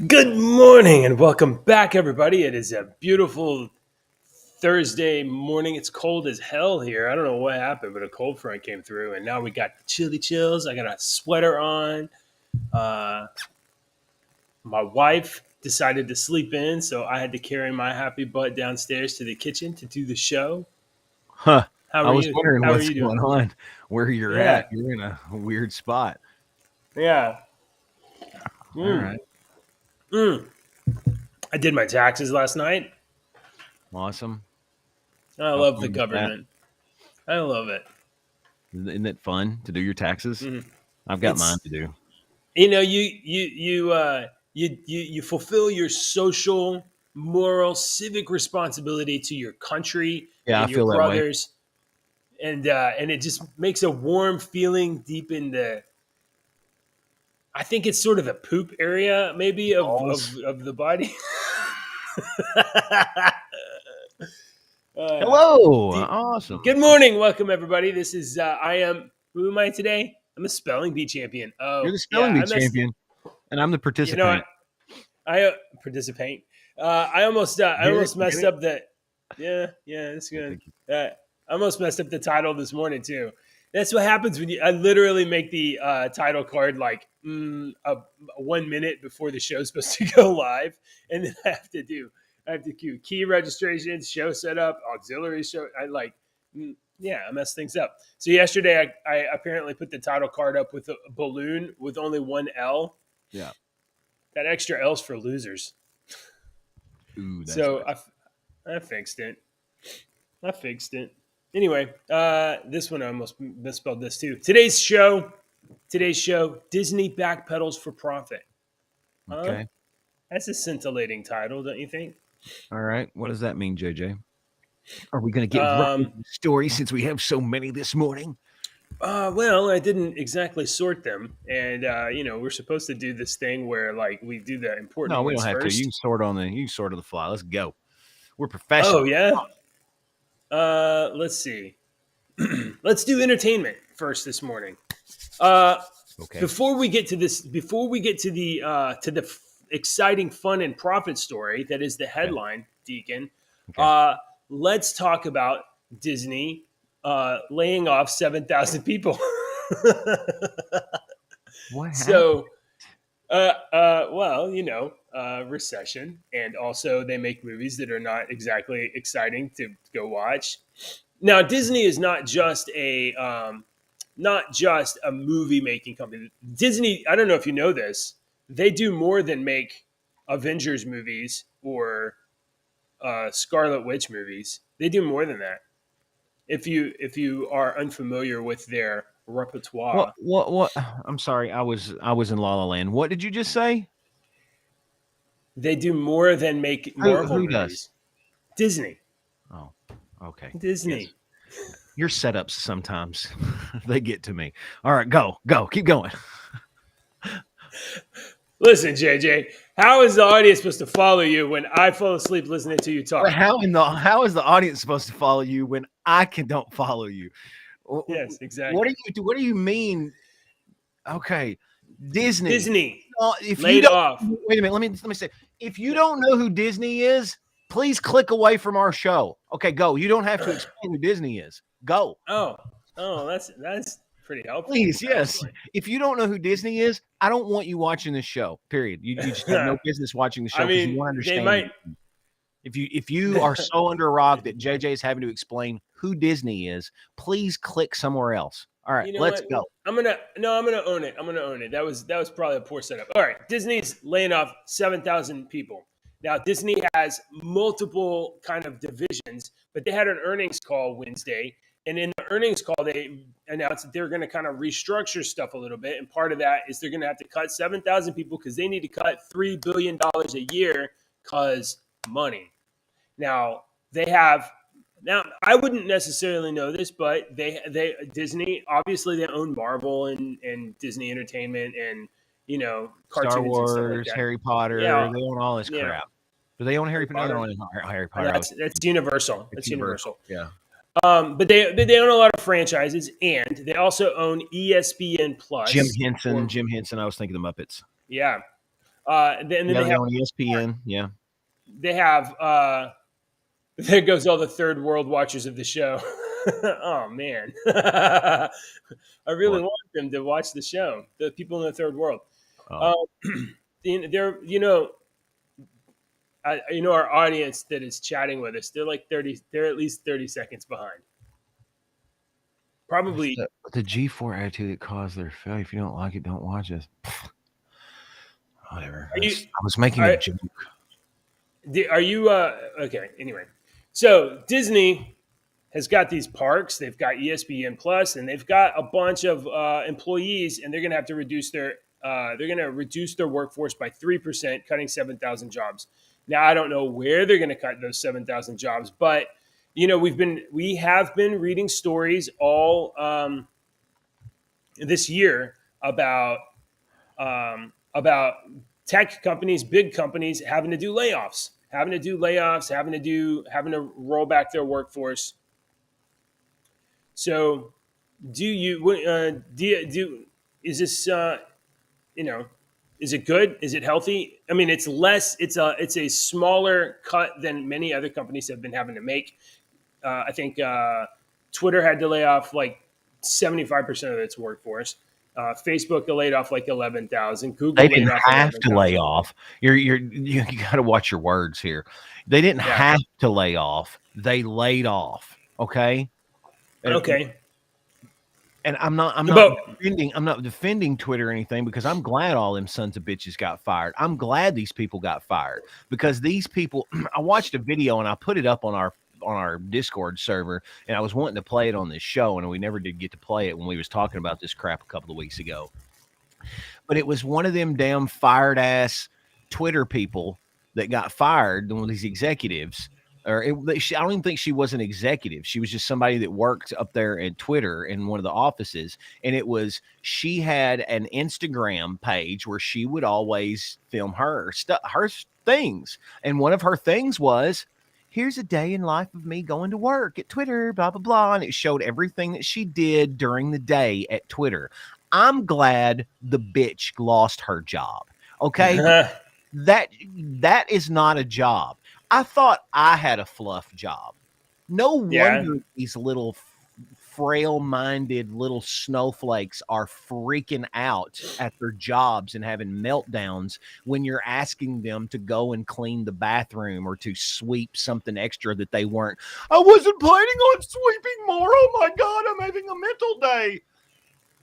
Good morning and welcome back, everybody. It is a beautiful Thursday morning. It's cold as hell here. I don't know what happened, but a cold front came through, and now we got the chilly chills. I got a sweater on. Uh, my wife decided to sleep in, so I had to carry my happy butt downstairs to the kitchen to do the show. Huh. How I are was you? wondering How are what's you doing? going on, where you're Yeah, at. You're in a weird spot. yeah. All Mm, right. mm. I did my taxes last night. Awesome. I How love the fun is that? government. I love it. Isn't it fun to do your taxes? Mhm. I've got mine It's to do. you fulfill your social, moral, civic responsibility to your country Yeah, I and your feel that way. brothers, and it just makes a warm feeling deep in the. I think it's sort of the poop area, maybe Balls. of the body. uh, Hello. de- Awesome. Good morning, welcome everybody. This is I am. Who am I today? I'm a spelling bee champion. You're Oh the yeah, spelling bee I messed. champion, and I'm the You know, participant. I participate. I Get it? almost Get messed it? up the. Yeah, it's Yeah, good. thank you. I almost messed up the title this morning too. That's what happens when you. I literally make the title card like 1 minute before the show's supposed to go live, and then I have to do key registrations, show setup, auxiliary show. I mess things up. So yesterday, I apparently put the title card up with a balloon with only one L. Yeah. That extra L's for losers. Ooh, that's So nice. I fixed it. I fixed it. Anyway, this one I almost misspelled this too. Today's show, Disney Backpedals for Profit. Huh? Okay. That's a scintillating title, don't you think? All right. What does that mean, JJ? Are we going to get right into Um, the story since we have so many this morning? well, I didn't exactly sort them, and we're supposed to do this thing where like we do the important No, we don't ones have to. You can first. sort on the. You can sort on the fly. Let's go. We're Oh professional. yeah. Let's see. Let's do entertainment first this morning. Uh, Okay. before we get to the exciting fun and profit story that is the Okay. headline, Deacon, Okay. uh, let's talk about Disney laying off 7,000 people. What happened? so, well, recession, and also they make movies that are not exactly exciting to go watch. Now, Disney is not just a movie making company. Disney, I don't know if you know this, they do more than make Avengers movies or Scarlet Witch movies. They do more than that. If you are unfamiliar with their What? repertoire, What? What? I'm sorry. I was in La La Land. What did you just say? they do more than make Who? Marvel Who does? movies. Disney, Oh. Okay. Yes. Disney. Your setups sometimes they get to me. All right. Go. Go. Keep going. Listen, JJ, how is the audience supposed to follow you when I fall asleep listening to you But talk? how is the audience supposed to follow you when I can don't follow you? Yes, What do exactly. you do? What do you mean? Okay. Disney. Disney If you laid don't off. wait a minute, let me say, if you don't know who Disney is, please click away from our show. Okay, go. You don't have to explain who Disney is. Go. Oh, that's pretty helpful, Please, yes. actually. If you don't know who Disney is, I don't want you watching this show. Period. You just have no business watching the I show because you mean, won't they understand. might. If you are so under a rock that JJ is having to explain who Disney is, please click somewhere else. All right, You know let's what? go. I'm gonna own it. I'm gonna own it. That was probably a poor setup. All right, Disney's laying off 7,000 people. Now Disney has multiple kind of divisions, but they had an earnings call Wednesday, and in the earnings call they announced that they're going to kind of restructure stuff a little bit, and part of that is they're going to have to cut 7,000 people because they need to cut $3 billion a year because money. Now they have. Now I wouldn't necessarily know this, but they Disney obviously they own Marvel and Disney Entertainment and Star cartoons and stuff like Wars, that. Harry Potter, Yeah, they own all this you know crap. Do they own Harry Harry Potter? No, they Potter. don't own Harry Potter. That's Universal. It's That's Universal. Universal. Yeah. But they own a lot of franchises, and they also own ESPN Jim Plus. Henson. Or Jim Henson. I was thinking the Muppets. yeah, And then Yeah, they're on ESPN. Yeah. they have there goes all the third world watchers of the show. Oh man, I really What? want them to watch the show. The people in the third world. Oh. Uh, they're our audience that is chatting with us. They're like 30. They're at least 30 seconds behind. Probably. The G4 attitude that caused their failure. If you don't like it, don't watch it. Whatever. I was making a joke. Are you okay? Anyway, so Disney has got these parks. They've got ESPN Plus, and they've got a bunch of employees, and they're going to have to reduce their workforce by 3%, cutting 7,000 jobs. Now I don't know where they're going to cut those 7,000 jobs, but we have been reading stories all this year about tech companies, big companies having to do layoffs, having to roll back their workforce. So, is this is it good? Is it healthy? I mean, it's less. It's a smaller cut than many other companies have been having to make. I think Twitter had to lay off like 75% of its workforce. Facebook laid off like 11,000. Google They laid didn't off have to 11,000. lay off. You got to watch your words here. They didn't have to lay off. They laid off. Okay. Okay. And I'm not defending Twitter or anything, because I'm glad all them sons of bitches got fired. I'm glad these people got fired, because these people, I watched a video and I put it up on our Discord server, and I was wanting to play it on this show, and we never did get to play it when we was talking about this crap a couple of weeks ago. But it was one of them damn fired ass Twitter people that got fired, one of these executives. I don't even think she was an executive. She was just somebody that worked up there at Twitter in one of the offices. And she had an Instagram page where she would always film her things. And one of her things was, here's a day in life of me going to work at Twitter, blah, blah, blah. And it showed everything that she did during the day at Twitter. I'm glad the bitch lost her job. Okay. That is not a job. I thought I had a fluff job. No wonder these little frail-minded little snowflakes are freaking out at their jobs and having meltdowns when you're asking them to go and clean the bathroom or to sweep something extra that they weren't. I wasn't planning on sweeping more. Oh my God, I'm having a mental day.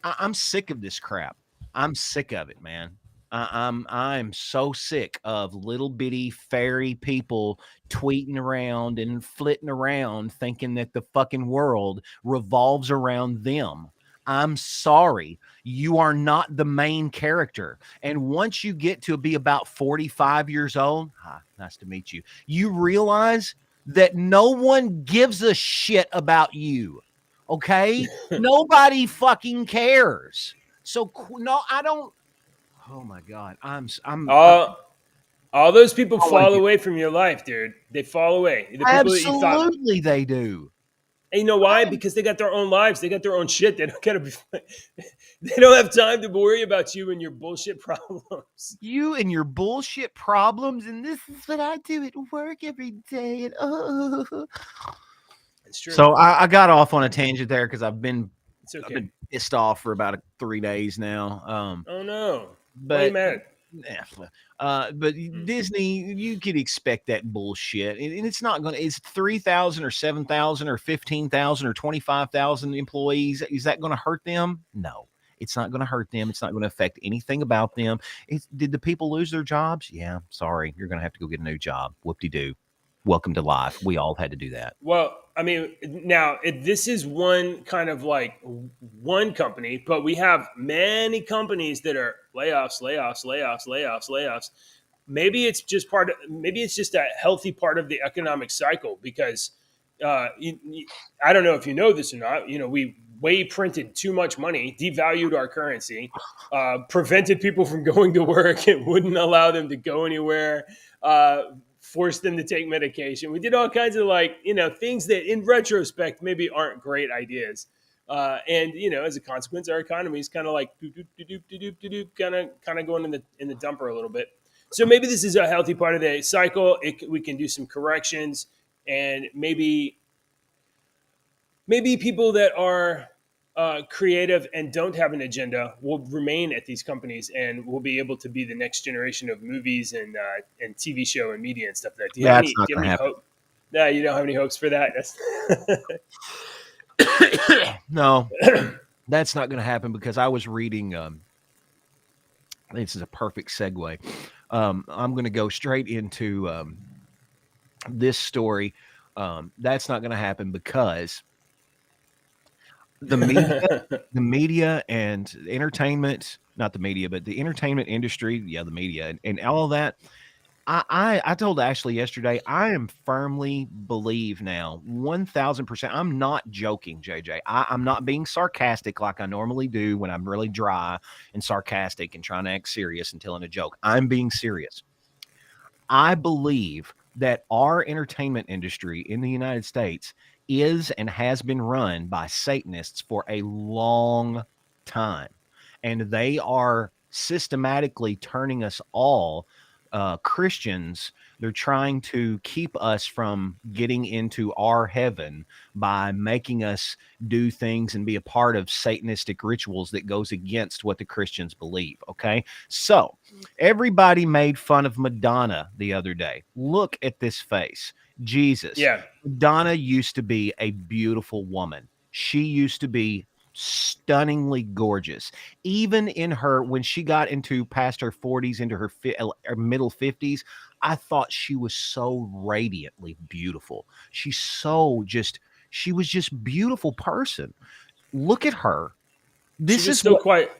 I'm sick of this crap. I'm sick of it, man. I'm so sick of little bitty fairy people tweeting around and flitting around thinking that the fucking world revolves around them. I'm sorry. You are not the main character. And once you get to be about 45 years old, hi, nice to meet you, you realize that no one gives a shit about you. Okay? Nobody fucking cares. So no, I don't. Oh my God. All those people fall away from your life, dude. They fall away. The people absolutely they do. And you know why? Because they got their own lives. They got their own shit. They don't have time to worry about you and your bullshit problems. You and your bullshit problems, and this is what I do at work every day. And It's true. So I got off on a tangent there because I've been pissed off for about 3 days now. Oh no! But why are you mad? But Disney, you could expect that bullshit, and it's not going to. It's 3,000 or 7,000 or 15,000 or 25,000 employees. Is that going to hurt them? No, it's not going to hurt them. It's not going to affect anything about them. Did the people lose their jobs? Yeah, sorry, you're going to have to go get a new job. Whoop-de-doo. Welcome to life. We all had to do that. Well, I mean, now this is one kind of like one company, but we have many companies that are layoffs. Maybe it's just a healthy part of the economic cycle, because I don't know if you know this or not. We printed too much money, devalued our currency, prevented people from going to work, and wouldn't allow them to go anywhere. Forced them to take medication. We did all kinds of things that in retrospect maybe aren't great ideas. And as a consequence, our economy is kind of like kind of going in the dumper a little bit. So maybe this is a healthy part of the cycle. We can do some corrections, and maybe people that are creative and don't have an agenda will remain at these companies and will be able to be the next generation of movies and TV show and media and stuff like that. Do you have That's any? not Do you have going to any happen. hope? No, you don't have any hopes for that. No, that's not going to happen because I was reading. This is a perfect segue. I'm going to go straight into this story. That's not going to happen because the media and entertainment, not the media, but the entertainment industry, yeah, the media and all of that. I told Ashley yesterday, I am firmly believe now, 1000%. I'm not joking, JJ. I'm not being sarcastic like I normally do when I'm really dry and sarcastic and trying to act serious and telling a joke. I'm being serious. I believe that our entertainment industry in the United States is and has been run by Satanists for a long time. And they are systematically turning us all Christians. They're trying to keep us from getting into our heaven by making us do things and be a part of Satanistic rituals that goes against what the Christians believe. Okay. So everybody made fun of Madonna the other day. Look at this face. Jesus. Yeah. Madonna used to be a beautiful woman. She used to be stunningly gorgeous. Even in her, when she got into past her 40s, into her middle 50s, I thought she was so radiantly beautiful. She was just beautiful person. Look at her. She This was is still what quite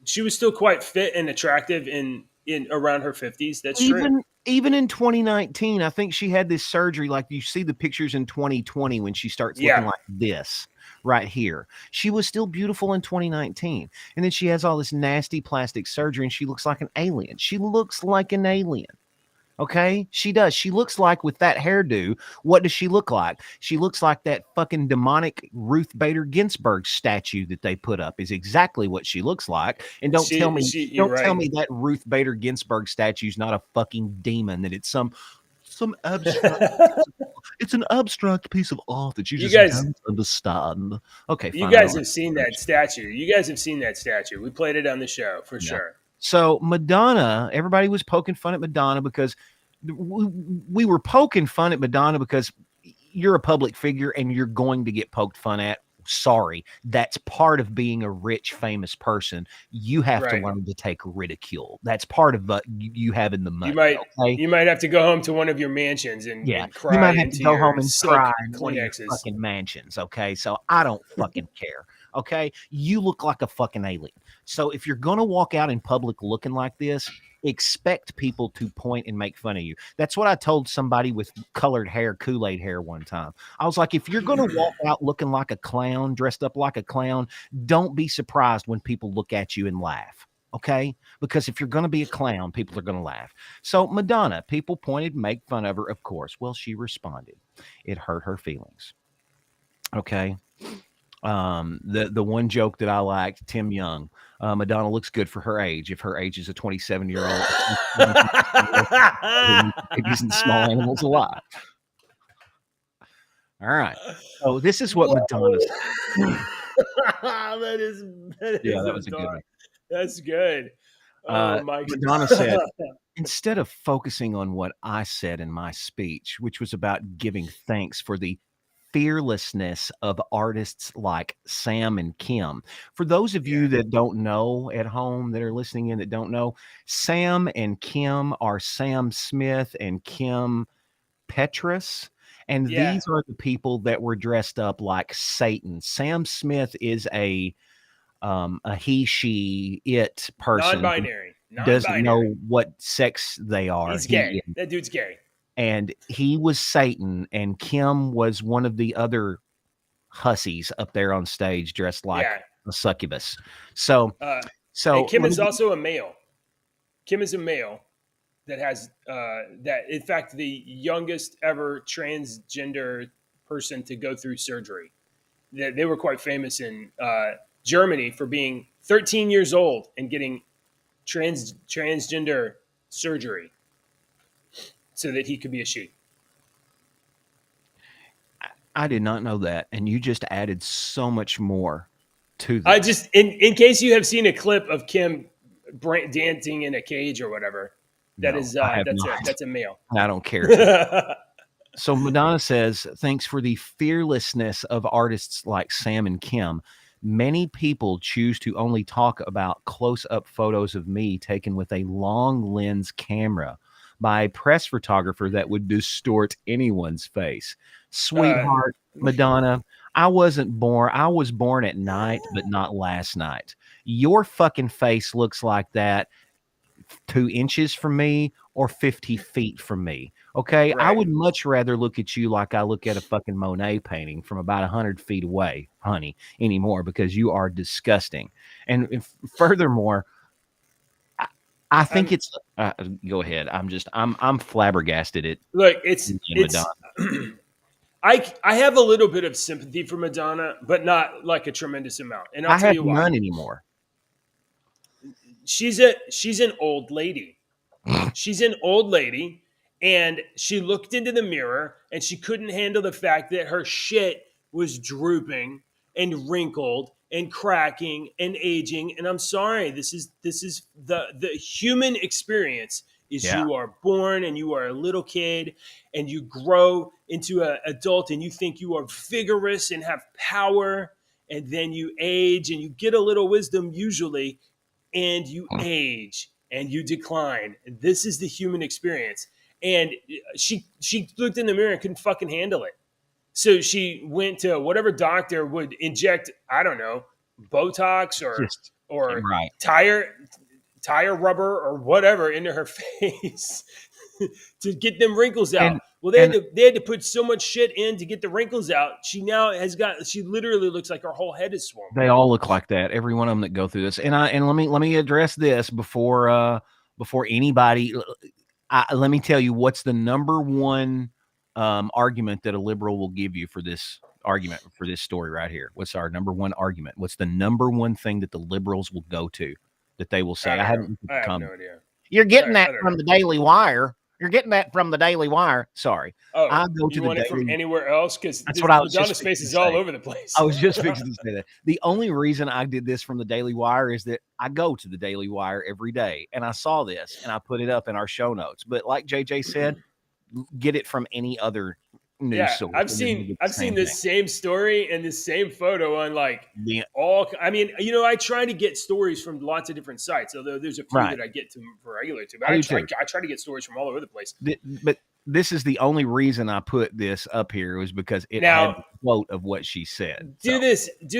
she was still quite fit and attractive in around her 50s. That's true. even in 2019, I think she had this surgery. Like you see the pictures in 2020 when she starts looking Yeah. like this right here. She was still beautiful in 2019. And then she has all this nasty plastic surgery and she looks like an alien. She looks like an alien. Okay, she does. She looks like, with that hairdo, what does she look like? She looks like that fucking demonic Ruth Bader Ginsburg statue that they put up is exactly what she looks like. And You're don't tell right. me that Ruth Bader Ginsburg statue is not a fucking demon, that it's some abstract it's an abstract piece of art that you You just guys don't understand. Okay, you fine. I guys don't have seen that understand. statue. You guys have seen that statue. We played it on the show for Yeah. sure. So Madonna, everybody was poking fun at Madonna because we were poking fun at Madonna because you're a public figure and you're going to get poked fun at. Sorry, that's part of being a rich, famous person. You have to Right. learn to take ridicule. That's part of you having the You money. might Okay. you might have to go home to one of your mansions Yeah, and you cry might have to into go home your and silk cry in one of your Kleenexes. fucking mansions, okay? So I don't fucking care, okay? You look like a fucking alien. So if you're gonna walk out in public looking like this, expect people to point and make fun of you. That's what I told somebody with colored hair, Kool-Aid hair one time. I was like, if you're gonna walk out looking like a clown, dressed up like a clown, don't be surprised when people look at you and laugh. Okay, because if you're going to be a clown, people are going to laugh. So Madonna, people pointed, make fun of her, of course. Well, she responded. It hurt her feelings. Okay. The one joke that I liked, Tim Young, Madonna looks good for her age. If her age is a 27-year-old, babies and small animals alive. All right. So this is what Madonna said. that is that Yeah, is that a was a good dark. one. That's good. Oh my Madonna said, god. instead of focusing on what I said in my speech, which was about giving thanks for the fearlessness of artists like Sam and Kim. For those of you Yeah. that don't know at home, that are listening in that don't know, Sam and Kim are Sam Smith and Kim Petrus. And Yeah. these are the people that were dressed up like Satan. Sam Smith is a he, she, it person who Non-binary. doesn't Non-binary. know what sex they are. He's gay. He That dude's gay. and he was Satan, and Kim was one of the other hussies up there on stage dressed like Yeah. a succubus. So, And Kim let is me. also a male. Kim is a male that has that. In fact, the youngest ever transgender person to go through surgery. They were quite famous in Germany for being 13 years old and getting transgender surgery. so that he could be a she. I did not know that, and you just added so much more to this. I just in case you have seen a clip of Kim dancing in a cage or whatever, No, I have not. that's a male. I don't care. So Madonna says, thanks for the fearlessness of artists like Sam and Kim. Many people choose to only talk about close-up photos of me taken with a long lens camera by a press photographer that would distort anyone's face. Sweetheart, Madonna, I was born at night, but not last night. Your fucking face looks like that 2 inches from me or 50 feet from me. Okay. Right. I would much rather look at you like I look at a fucking Monet painting from about 100 feet away, honey, anymore, because you are disgusting. And furthermore, I think it's go ahead. I'm flabbergasted at look, it's Madonna. I have a little bit of sympathy for Madonna, but not like a tremendous amount. And I'll I tell have you why. none anymore. She's an old lady. She's an old lady, and she looked into the mirror and she couldn't handle the fact that her shit was drooping and wrinkled and cracking and aging. And I'm sorry, this is the human experience is Yeah. you are born and you are a little kid and you grow into an adult and you think you are vigorous and have power, and then you age and you get a little wisdom usually, and you age and you decline. This is the human experience. And she looked in the mirror and couldn't fucking handle it. So she went to whatever doctor would inject, I don't know, Botox or Right. tire rubber or whatever into her face to get them wrinkles out. Well, they had to put so much shit in to get the wrinkles out. She literally looks like her whole head is swollen. They all look like that. Every one of them that go through this. And let me address this before anybody. Let me tell you what's the number one argument that a liberal will give you for this argument, for this story right here. What's our number one argument? What's the number one thing that the liberals will go to, that they will say? I have no idea. You're getting that from the Daily Wire. You're getting that from the Daily Wire. Sorry. Oh, I go to you want it from anywhere else? Because that's what I was Madonna's face is all over the place. I was just fixing to say that. The only reason I did this from the Daily Wire is that I go to the Daily Wire every day, and I saw this, and I put it up in our show notes. But like JJ said, get it from any other news source. I've seen this same story and this same photo on all. I mean, I try to get stories from lots of different sites, although there's a few that I get to regular to. But I try to get stories from all over the place. But this is the only reason I put this up here, was because it had the quote of what she said. Do that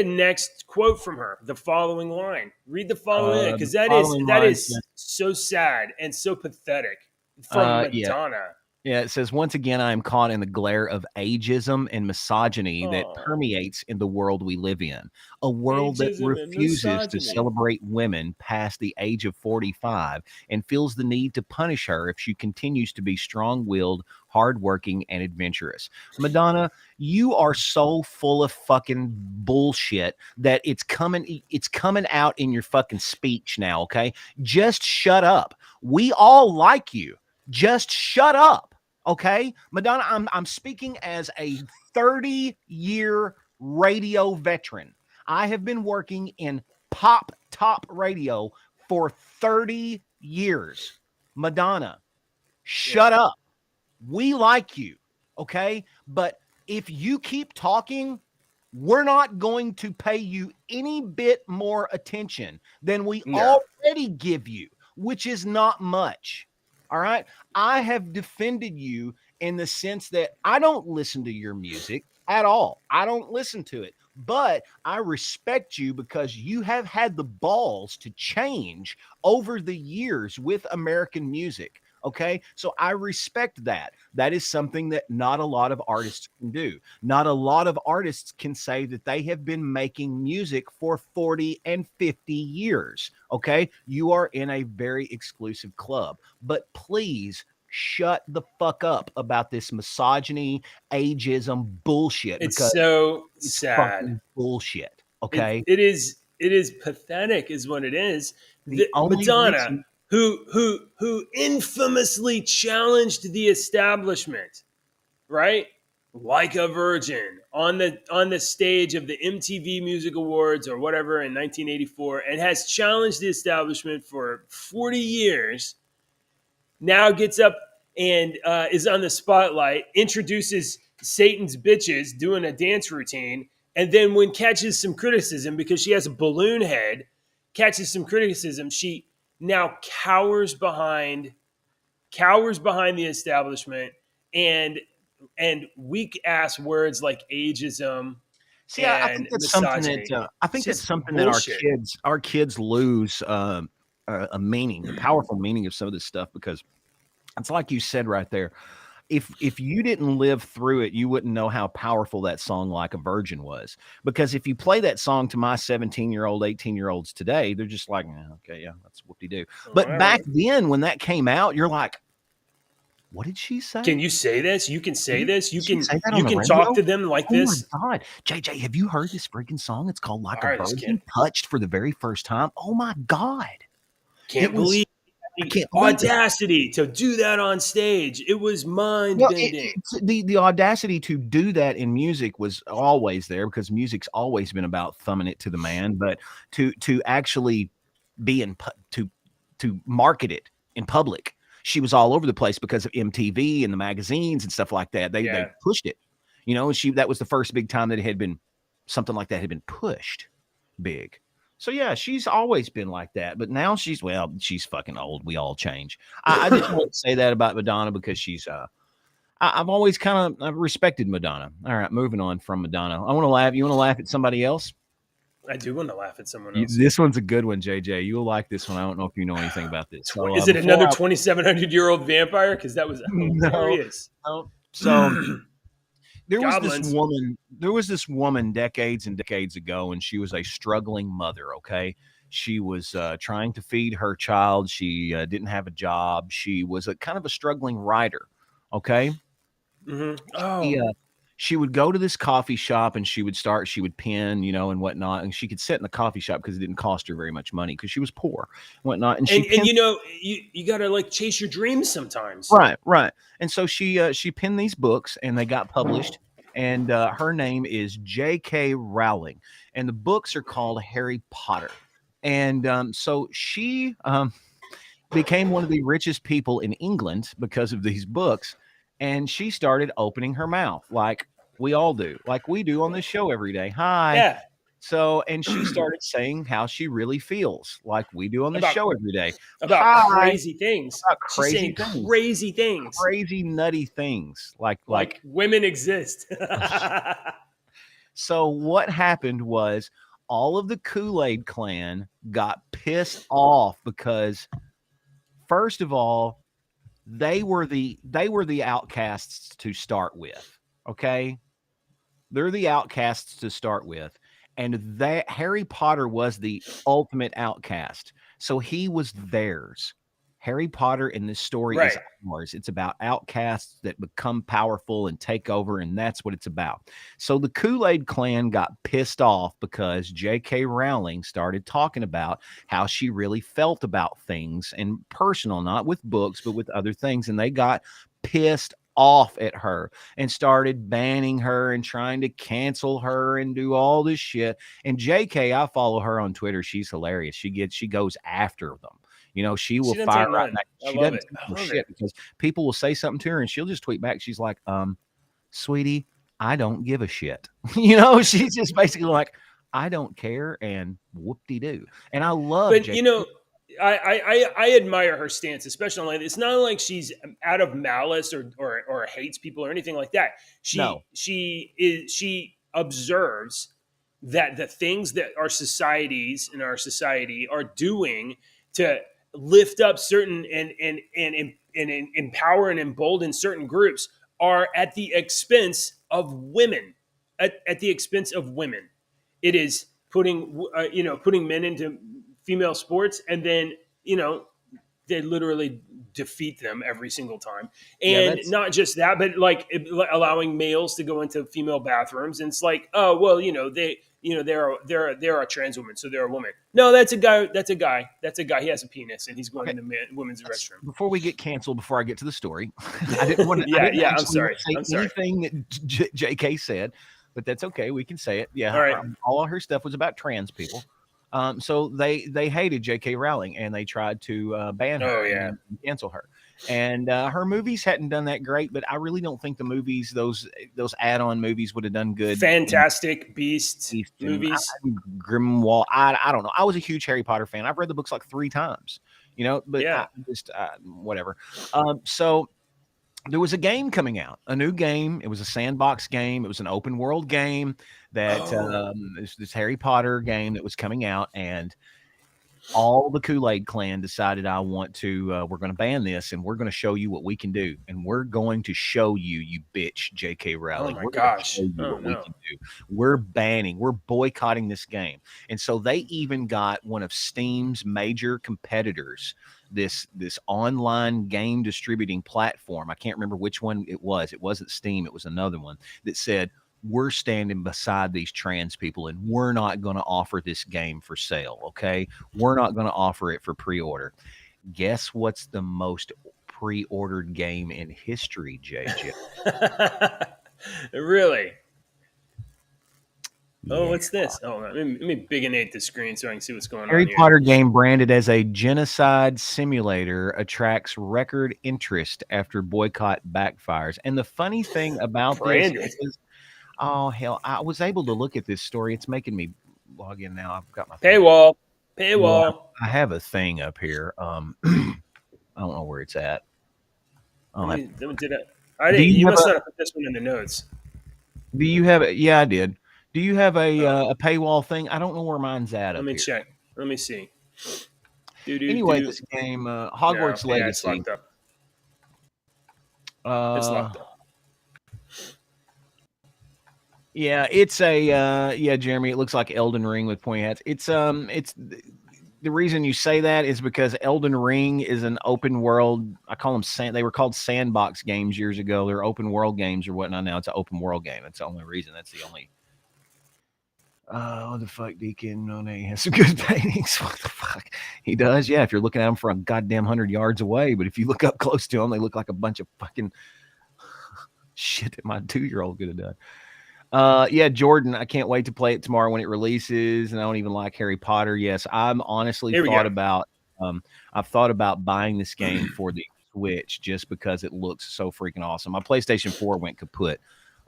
next quote from her. The following line. Read the following, because that is so sad and so pathetic from Madonna. Yeah, it says, once again, I am caught in the glare of ageism and misogyny that permeates in the world we live in. A world that refuses to celebrate women past the age of 45 and feels the need to punish her if she continues to be strong-willed, hardworking, and adventurous. Madonna, you are so full of fucking bullshit that it's coming out in your fucking speech now, okay? Just shut up. We all like you. Just shut up, okay? Madonna, I'm speaking as a 30-year radio veteran. I have been working in pop top radio for 30 years. Madonna, shut up. We like you, okay? But if you keep talking, we're not going to pay you any bit more attention than we already give you, which is not much. All right. I have defended you in the sense that I don't listen to your music at all. I don't listen to it, but I respect you because you have had the balls to change over the years with American music. Okay. So I respect that. That is something that not a lot of artists can do. Not a lot of artists can say that they have been making music for 40 and 50 years. Okay. You are in a very exclusive club, but please shut the fuck up about this misogyny, ageism bullshit. It's so sad. Bullshit. Okay. It is pathetic is what it is. The only Madonna. who infamously challenged the establishment, right? Like a virgin on the stage of the MTV Music Awards or whatever in 1984, and has challenged the establishment for 40 years. Now gets up and is on the spotlight, introduces Satan's bitches doing a dance routine, and then when catches some criticism because she has a balloon head, catches some criticism, she now cowers behind the establishment and weak ass words like ageism See, I and think that's something that misogyny. I It's think that's just something that bullshit. our kids lose a meaning, a powerful meaning of some of this stuff because it's like you said right there. If you didn't live through it, you wouldn't know how powerful that song "Like a Virgin" was. Because if you play that song to my 17-year-old, 18-year-olds today, they're just like, okay, yeah, that's whoop-de-doo. But back then, when that came out, you're like, what did she Can say? you say this? You can say this. Did she say that on You the can talk radio? to them like Oh my this. god. JJ, have you heard this freaking song? It's called Like All a right, this kid Virgin, touched for the very first time. Oh my god. It can't was believe I the can't believe it. audacity to do that on stage. It was mind Well, bending. it's the audacity to do that in music was always there because music's always been about thumbing it to the man, but to actually be in to market it in public, she was all over the place because of MTV and the magazines and stuff like that. They Yeah. pushed it, that was the first big time that it had been something like that had been pushed big. So yeah, she's always been like that, but now she's fucking old. We all change. I just want to say that about Madonna because she's I've always kind of respected Madonna. All right, moving on from Madonna. I want to laugh. You want to laugh at somebody else? I do want to laugh at someone else. This one's a good one, JJ. You'll like this one. I don't know if you know anything about this. So Is it another 2,700-year-old vampire? Because that was no, hilarious. no. So there was Goblins. this woman decades and decades ago, and she was a struggling mother. Okay. She was trying to feed her child. She didn't have a job. She was a kind of a struggling writer. Okay. Mm-hmm. She, Oh, she would go to this coffee shop and she would pen, and whatnot. And she could sit in the coffee shop because it didn't cost her very much money because she was poor and whatnot. And she and pinned, you gotta like chase your dreams sometimes. right. And so she penned these books and they got published. And her name is J.K. Rowling. And the books are called Harry Potter. And so she became one of the richest people in England because of these books. And she started opening her mouth like we all do, like we do on this show every day. Hi. Yeah, So, and she started saying how she really feels like we do on this about show every day. about Hi. crazy things. About She's crazy saying things, crazy things crazy, nutty things. like women exist. So what happened was all of the Kool-Aid clan got pissed off because first of all, they were the outcasts to start with. Okay. They're the outcasts to start with. And that Harry Potter was the ultimate outcast. So he was theirs. Harry Potter in this story is Right. ours. It's about outcasts that become powerful and take over, and that's what it's about. So the Kool-Aid clan got pissed off because J.K. Rowling started talking about how she really felt about things and personal, not with books, but with other things. And they got pissed off at her and started banning her and trying to cancel her and do all this shit. And JK, I follow her on Twitter. She's hilarious. She goes after them. She will She doesn't fire take right none. back. I She love doesn't it. take I no love shit it. because people will say something to her and she'll just tweet back. She's like, sweetie, I don't give a shit. She's just basically like, I don't care and whoop-de-doo. And I love But JK. I admire her stance, especially online. It's not like she's out of malice or hates people or anything like that. No. She observes that the things that our society are doing to lift up certain and empower and embolden certain groups are at the expense of women. At the expense of women, it is putting men into female sports, and then they literally defeat them every single time. Yeah, And that's not just that, but like allowing males to go into female bathrooms. And it's like, oh well, they're a trans woman, so they're a woman. No, that's a guy. That's a guy. That's a guy. He has a penis, and he's going okay. in the women's restroom. Before we get canceled, before I get to the story, I didn't want to. I Yeah, didn't yeah. actually want to say I'm sorry. anything that JK said, but that's okay. We can say it. Yeah, All right. all of her stuff was about trans people. So they hated J.K. Rowling and they tried to ban her Oh yeah. and cancel her. And her movies hadn't done that great, but I really don't think the movies, those add-on movies, would have done good. Fantastic Beasts And movies. Grimwald. I don't know. I was a huge Harry Potter fan. I've read the books like 3 times. But Yeah. whatever. So there was a game coming out, a new game. It was a sandbox game. It was an open world game that this Harry Potter game that was coming out, and all the Kool-Aid clan decided we're going to ban this, and we're going to show you what we can do, and we're going to show you, you bitch, J.K. Rowling. Oh my we're gosh. Show you what we can do. We're boycotting this game. And so they even got one of Steam's major competitors, this online game distributing platform. I can't remember which one it was. It wasn't Steam. It was another one that said, we're standing beside these trans people and we're not going to offer this game for sale. Okay. We're not going to offer it for pre-order. Guess what's the most pre-ordered game in history, JJ? Really? Yeah. Oh, what's this? Oh, let me bigonate the screen so I can see what's going Harry on here. Potter game branded as a genocide simulator attracts record interest after boycott backfires. And the funny thing about this is, oh, hell, I was able to look at this story. It's making me log in now. I've got my paywall. Well, I have a thing up here. I don't know where it's at. You must not have put this one in the notes. Do you have it? Yeah, I did. Do you have a paywall thing? I don't know where mine's at. Let me check. Let me see. Anyway, this game, Hogwarts Legacy. It's locked up. It's locked up. Yeah, it's a Jeremy. It looks like Elden Ring with pointy hats. It's the reason you say that is because Elden Ring is an open world. I call them they were called sandbox games years ago. They're open world games or whatnot. Now it's an open world game. That's the only reason. That's the only. What the fuck, Deacon? No, he has some good paintings. What the fuck? He does, yeah. If you're looking at him from a goddamn 100 yards away, but if you look up close to him, they look like a bunch of fucking shit that my 2-year-old could have done. Yeah, Jordan, I can't wait to play it tomorrow when it releases, and I don't even like Harry Potter. Yes, I'm honestly I've thought about buying this game for the Switch just because it looks so freaking awesome. My PlayStation 4 went kaput,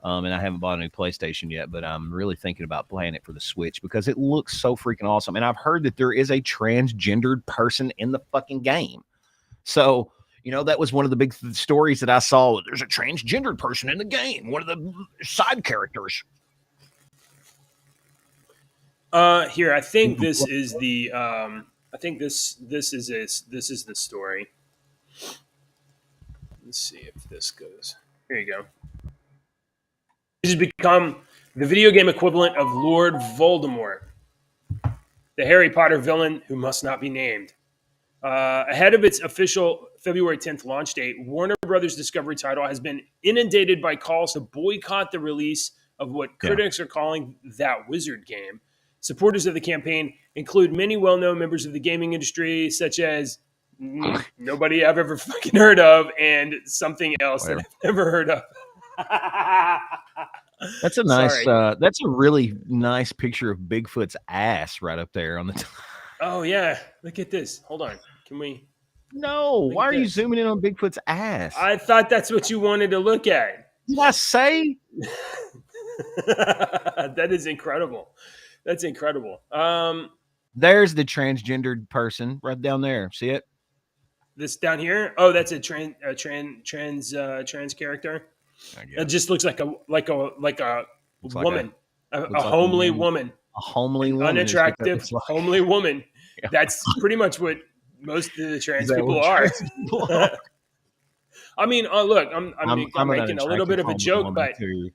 and I haven't bought a new PlayStation yet, but I'm really thinking about playing it for the Switch because it looks so freaking awesome. And I've heard that there is a transgendered person in the fucking game. So, that was one of the big stories that I saw. There's a transgendered person in the game, one of the side characters. Here, I think this is the. I think this is the story. Let's see if this goes. Here you go. This has become the video game equivalent of Lord Voldemort, the Harry Potter villain who must not be named. Ahead of its official February 10th launch date, Warner Brothers Discovery title has been inundated by calls to boycott the release of what critics are calling that wizard game. Supporters of the campaign include many well-known members of the gaming industry, such as nobody I've ever fucking heard of and something else that I've never heard of. That's a nice, that's a really nice picture of Bigfoot's ass right up there on the top. Oh, yeah. Look at this. Hold on. Can we? No. Why are you zooming in on Bigfoot's ass? I thought that's what you wanted to look at. Did I say? That is incredible. That's incredible. There's the transgendered person right down there. See it? This down here? Oh, that's a trans character. It just looks like a woman, a homely woman. A homely woman. Unattractive, homely woman. Yeah. That's pretty much what most of the trans people are. I mean, look, I'm making a little bit of a joke, but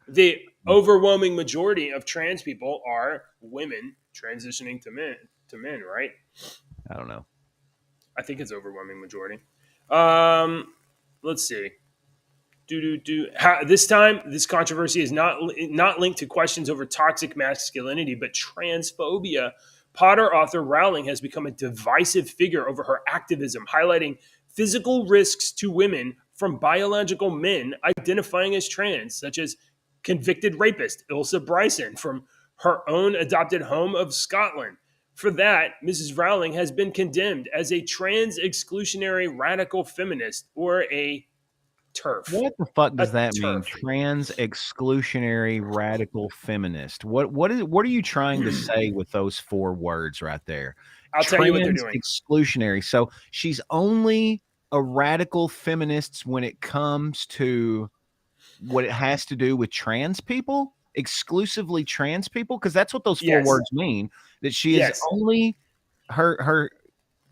the overwhelming majority of trans people are women transitioning to men, right? I don't know. I think it's overwhelming majority. Let's see. This time, this controversy is not linked to questions over toxic masculinity, but transphobia. Potter author Rowling has become a divisive figure over her activism, highlighting physical risks to women from biological men identifying as trans, such as convicted rapist Ilsa Bryson from her own adopted home of Scotland. For that, Mrs. Rowling has been condemned as a trans exclusionary radical feminist or a turf. What the fuck A does that mean? turf. Trans exclusionary radical feminist. What are you trying to say with those four words right there? I'll tell you what they're Trans doing. exclusionary. So she's only a radical feminist when it comes to what it has to do with trans people, exclusively trans people, because that's what those four Yes. words mean. That she is Yes. only her,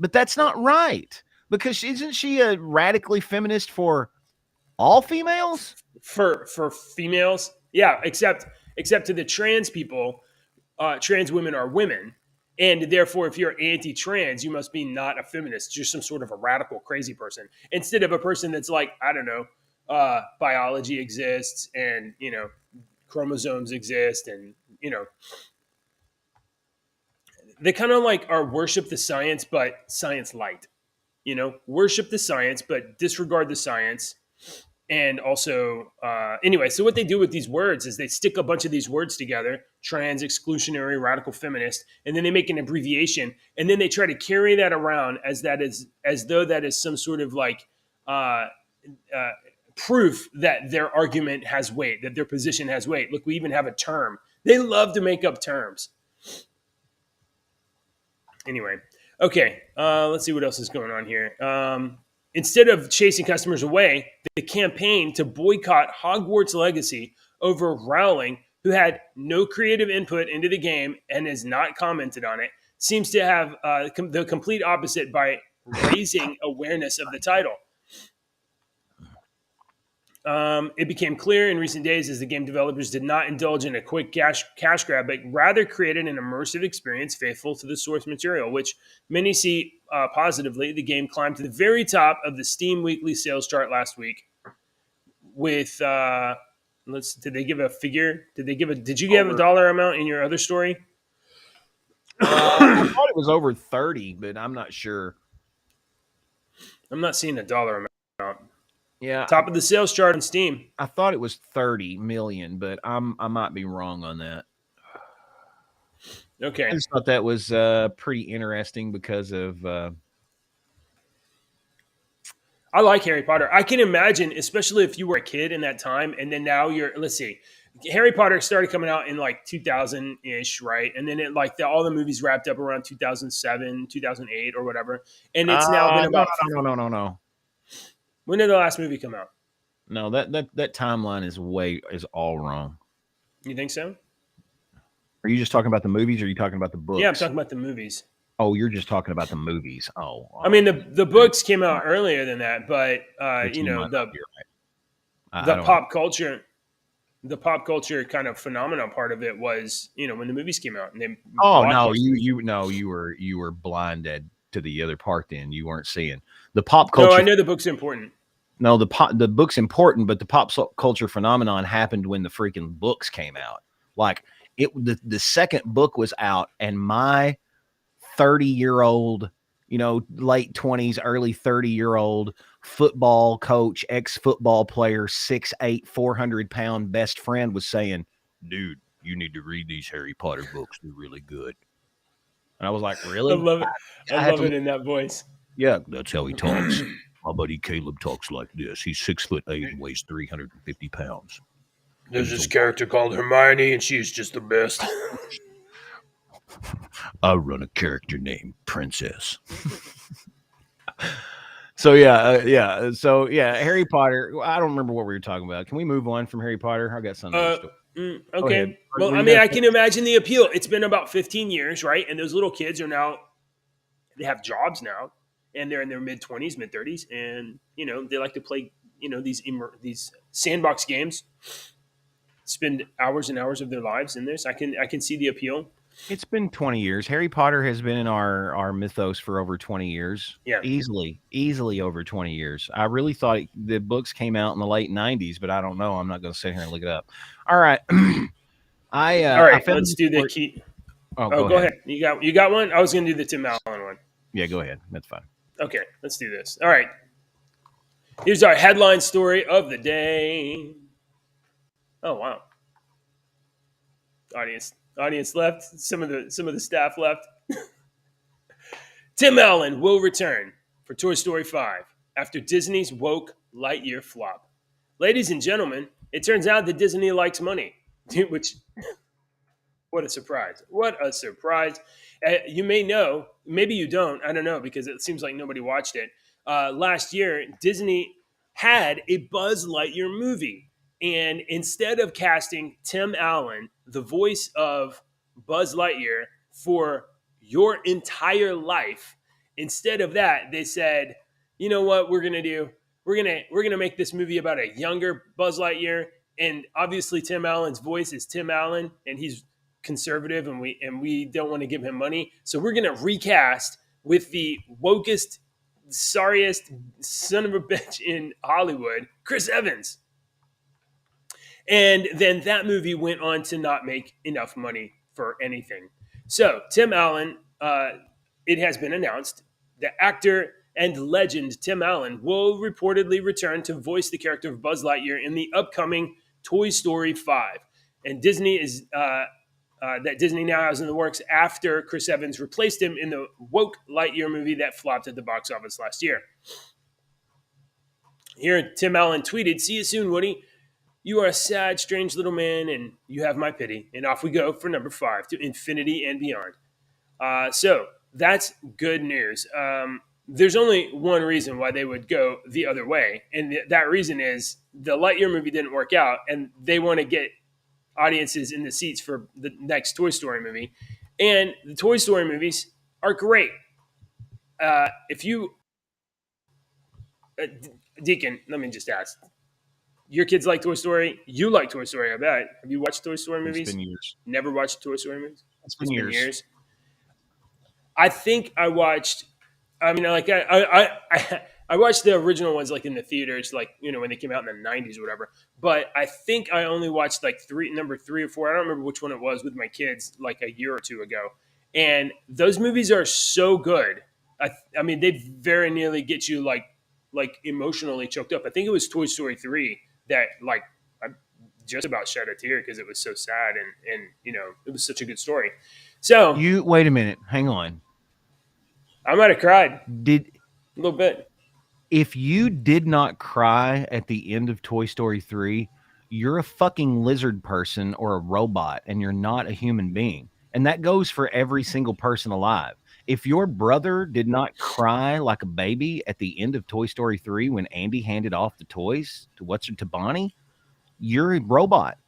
but that's not right. Because isn't she a radically feminist for all females? For females, yeah. Except to the trans people, trans women are women, and therefore, if you're anti-trans, you must be not a feminist, just some sort of a radical crazy person. Instead of a person that's like, I don't know, biology exists, and chromosomes exist, and they kind of like are worship the science, but science light. Worship the science, but disregard the science. And also, anyway, so what they do with these words is they stick a bunch of these words together: trans, exclusionary, radical feminist, and then they make an abbreviation, and then they try to carry that around as though that is some sort of like uh, uh, proof that their argument has weight, that their position has weight. Look, we even have a term. They love to make up terms. Anyway, okay, let's see what else is going on here. Instead of chasing customers away, the campaign to boycott Hogwarts Legacy over Rowling, who had no creative input into the game and has not commented on it, seems to have the complete opposite by raising awareness of the title. It became clear in recent days as the game developers did not indulge in a quick cash grab, but rather created an immersive experience faithful to the source material, which many see positively. The game climbed to the very top of the Steam weekly sales chart last week. With did they give a figure? Did you give a dollar amount in your other story? I thought it was over 30, but I'm not sure. I'm not seeing a dollar amount. Yeah, Top of the sales chart on Steam. I thought it was 30 million, but I might be wrong on that. Okay. I just thought that was pretty interesting because of I like Harry Potter. I can imagine, especially if you were a kid in that time, and then now let's see, Harry Potter started coming out in like 2000 ish, right? And then all the movies wrapped up around 2007, 2008, or whatever. And it's now been about no. When did the last movie come out? No, that timeline is all wrong. You think so? Are you just talking about the movies, or are you talking about the books? Yeah, I'm talking about the movies. Oh, you're just talking about the movies. Oh, I mean the books came out earlier than that, but the pop culture. The pop culture kind of phenomenon part of it was, when the movies came out. And they you were blinded to the other part. Then you weren't seeing the pop culture. No, I know the book's important. No, the book's important, but the pop culture phenomenon happened when the freaking books came out. Like the second book was out, and my 30-year-old, late 20s, early 30-year-old football coach, ex-football player, 6'8", 400-pound best friend was saying, "Dude, you need to read these Harry Potter books. They're really good." And I was like, "Really?" I love it. I love it in that voice. Yeah, that's how he talks. My buddy Caleb talks like this. He's 6'8" and weighs 350 pounds. There's this character called Hermione, and she's just the best. I run a character named Princess. So Harry Potter. I don't remember what we were talking about. Can we move on from Harry Potter? I got something. Okay. Well, I mean, I can imagine the appeal. It's been about 15 years, right? And those little kids are now, they have jobs now, and they're in their mid-20s, mid-30s, and they like to play these sandbox games, spend hours and hours of their lives in this. I can see the appeal. It's been 20 years. Harry Potter has been in our mythos for over 20 years. Yeah. Easily over 20 years. I really thought the books came out in the late 90s, but I don't know. I'm not going to sit here and look it up. All right. All I right, found let's this do the story. key. Oh, Oh, go go ahead. ahead. You got one? I was going to do the Tim Allen one. Yeah, go ahead. That's fine. Okay, let's do this. All right. Here's our headline story of the day. Oh, wow. Audience left. Some of the staff left. Tim Allen will return for Toy Story 5 after Disney's woke Lightyear flop. Ladies and gentlemen, it turns out that Disney likes money, which what a surprise. What a surprise. You may know, maybe you don't, I don't know, because it seems like nobody watched it. Last year, Disney had a Buzz Lightyear movie. And instead of casting Tim Allen, the voice of Buzz Lightyear, for your entire life, instead of that, they said, you know what we're going to do? We're gonna make this movie about a younger Buzz Lightyear, and obviously Tim Allen's voice is Tim Allen, and he's conservative, and we don't want to give him money, so we're gonna recast with the wokest, sorriest son of a bitch in Hollywood, Chris Evans. And then that movie went on to not make enough money for anything. So Tim Allen, it has been announced, the actor and legend Tim Allen will reportedly return to voice the character of Buzz Lightyear in the upcoming Toy Story 5. And Disney is that Disney now has in the works after Chris Evans replaced him in the woke Lightyear movie that flopped at the box office last year. Here, Tim Allen tweeted, "See you soon, Woody. You are a sad, strange little man, and you have my pity." And off we go for number 5, to infinity and beyond. So that's good news. There's only one reason why they would go the other way, and that reason is the Lightyear movie didn't work out, and they want to get audiences in the seats for the next Toy Story movie. And the Toy Story movies are great. If you, Deacon, let me just ask. Your kids like Toy Story. You like Toy Story, I bet. Have you watched Toy Story movies? It's been years. Never watched Toy Story movies? It's been years. I think I watched. I mean, like I watched the original ones like in the theaters, like when they came out in the '90s or whatever. But I think I only watched like number 3 or 4. I don't remember which one it was with my kids, like a year or two ago. And those movies are so good. I mean, they very nearly get you like emotionally choked up. I think it was Toy Story 3 that like I just about shed a tear because it was so sad and it was such a good story. So you wait a minute, hang on. I might have cried. Did a little bit. If you did not cry at the end of Toy Story 3, you're a fucking lizard person or a robot, and you're not a human being. And that goes for every single person alive. If your brother did not cry like a baby at the end of Toy Story 3 when Andy handed off the toys to Bonnie, you're a robot.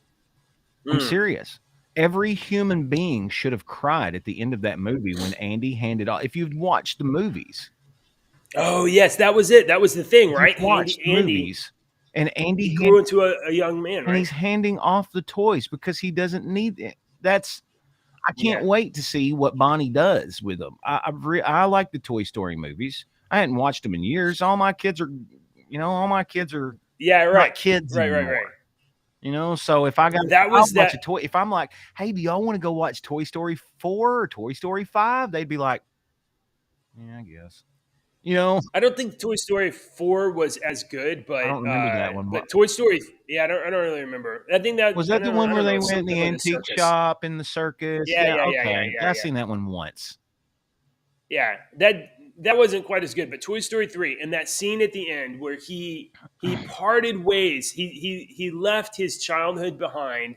I'm serious. Every human being should have cried at the end of that movie when Andy handed off. If you've watched the movies. Oh, yes, that was it. That was the thing, right? Watched movies. And Andy grew into a young man, right? And he's handing off the toys because he doesn't need it. I can't wait to see what Bonnie does with them. I like the Toy Story movies. I hadn't watched them in years. All my kids are not kids anymore. Right. So if I got a toy, if I'm like, hey, do y'all want to go watch Toy Story 4 or Toy Story 5? They'd be like, yeah, I guess. I don't think Toy Story 4 was as good, but I don't remember that one. But Toy Story, I don't really remember. I think that was the one where they went in the antique shop in the circus. Yeah. I've seen that one once. Yeah, that wasn't quite as good. But Toy Story 3 and that scene at the end where he parted ways, he left his childhood behind.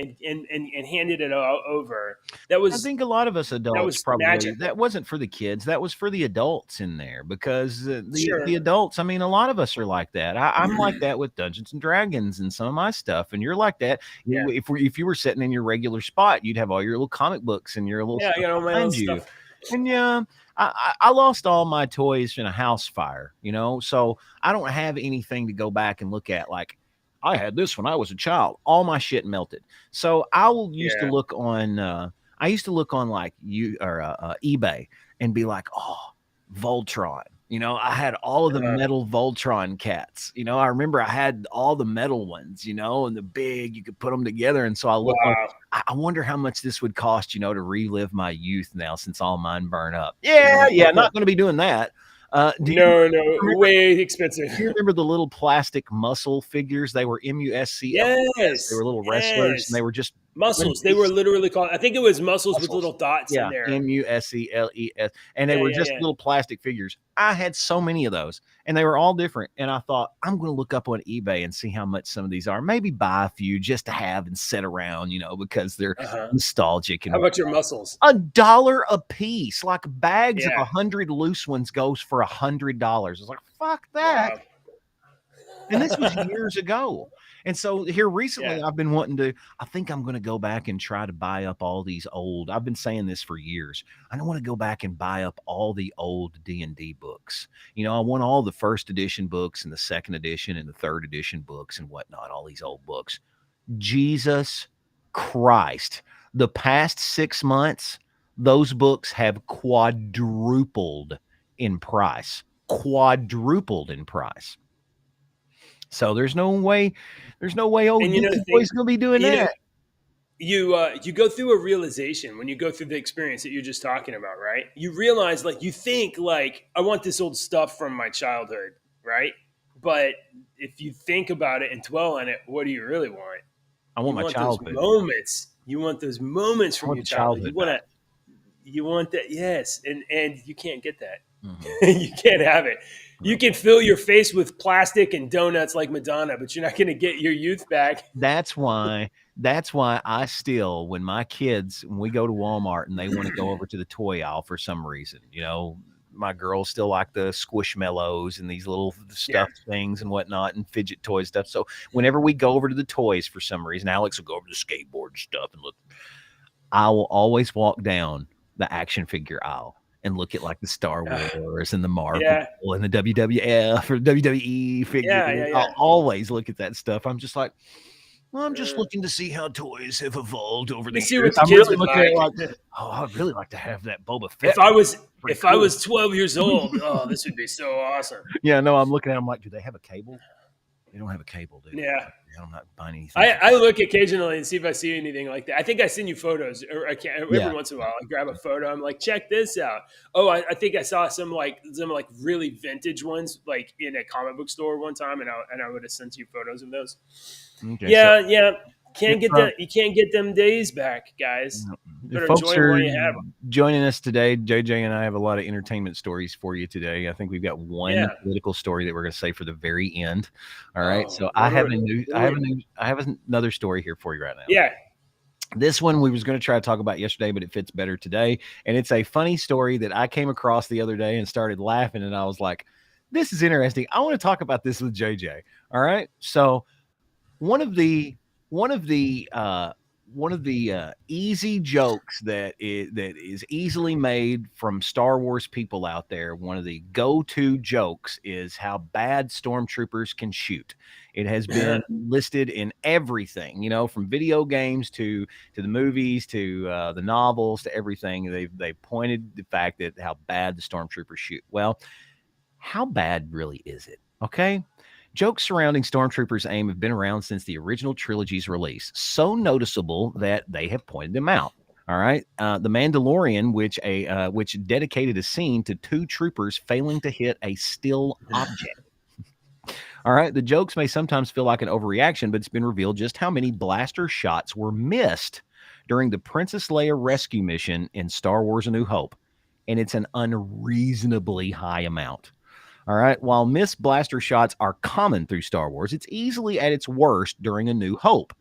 And handed it over. That was. I think a lot of us adults that wasn't for the kids. That was for the adults in there because the adults. I mean, a lot of us are like that. I'm like that with Dungeons and Dragons and some of my stuff, and you're like that. Yeah. If you were sitting in your regular spot, you'd have all your little comic books and your little stuff behind you. Stuff. And I lost all my toys in a house fire. So I don't have anything to go back and look at like. I had this when I was a child. All my shit melted. So I used to look on I used to look on like eBay and be like, oh, Voltron. You know, I had all of the metal Voltron cats. You know, I remember I had all the metal ones, you know, and the big, you could put them together. And so I look on, I wonder how much this would cost, you know, to relive my youth now since all mine burn up. Yeah, not going to be doing that. No, way expensive. Do you remember the little plastic muscle figures? They were MUSC. Yes. They were little wrestlers, and they were just muscles. They were literally called, I think it was muscles with little dots in there. MUSCLES. And they were just little plastic figures. I had so many of those, and they were all different. And I thought, I'm going to look up on eBay and see how much some of these are. Maybe buy a few just to have and sit around, you know, because they're nostalgic. And how about your muscles? $1 a piece, like bags of 100 loose ones goes for $100. It's like, fuck that. Wow. And this was years ago. And so here recently, I've been wanting to, I think I'm going to go back and try to buy up all these old, I've been saying this for years. I don't want to go back and buy up all the old D&D books. You know, I want all the first edition books and the second edition and the third edition books and whatnot, all these old books. Jesus Christ. The past 6 months, those books have quadrupled in price. Quadrupled in price. So there's no way old boy's gonna be doing that. You go through a realization when you go through the experience that you're just talking about, right? You realize, like, you think, like, I want this old stuff from my childhood, right? But if you think about it and dwell on it, what do you really want? I want my childhood moments. You want those moments from your childhood. You want that, yes, and you can't get that. Mm-hmm. You can't have it. You can fill your face with plastic and donuts like Madonna, but you're not going to get your youth back. That's why I still, when we go to Walmart and they want to go over to the toy aisle for some reason, you know, my girls still like the Squishmallows and these little stuffed things and whatnot and fidget toy stuff. So whenever we go over to the toys for some reason, Alex will go over to the skateboard stuff and look. I will always walk down the action figure aisle and look at like the Star Wars and the Marvel and the WWF or WWE figure. I'll always look at that stuff. I'm just like, well, I'm just looking to see how toys have evolved over the years. I'm really looking at like, I'd really like to have that Boba Fett. If I was 12 years old, this would be so awesome. Yeah, no, I'm looking at them like, do they have a cable? They don't have a cable, dude. Yeah. I'm not buying anything. I look occasionally and see if I see anything like that. I think I send you photos, or every once in a while I grab a photo. I'm like, check this out. Oh, I think I saw some really vintage ones like in a comic book store one time, and I would have sent you photos of those. Okay, yeah. You can't get them days back, guys. If folks are joining us today, JJ and I have a lot of entertainment stories for you today. I think we've got one political story that we're going to say for the very end. All right. So I have another story here for you right now. Yeah. This one we was going to try to talk about yesterday, but it fits better today. And it's a funny story that I came across the other day and started laughing. And I was like, this is interesting. I want to talk about this with JJ. All right. So one of the easy jokes that is easily made from Star Wars people out there, one of the go-to jokes is how bad stormtroopers can shoot. It has been listed in everything, you know, from video games to the movies to the novels to everything. They've pointed the fact that how bad the stormtroopers shoot. Well, how bad really is it? Okay. Jokes surrounding Stormtroopers' aim have been around since the original trilogy's release, so noticeable that they have pointed them out. All right. The Mandalorian, which dedicated a scene to 2 troopers failing to hit a still object. All right. The jokes may sometimes feel like an overreaction, but it's been revealed just how many blaster shots were missed during the Princess Leia rescue mission in Star Wars A New Hope. And it's an unreasonably high amount. All right. While missed blaster shots are common through Star Wars, it's easily at its worst during A New Hope.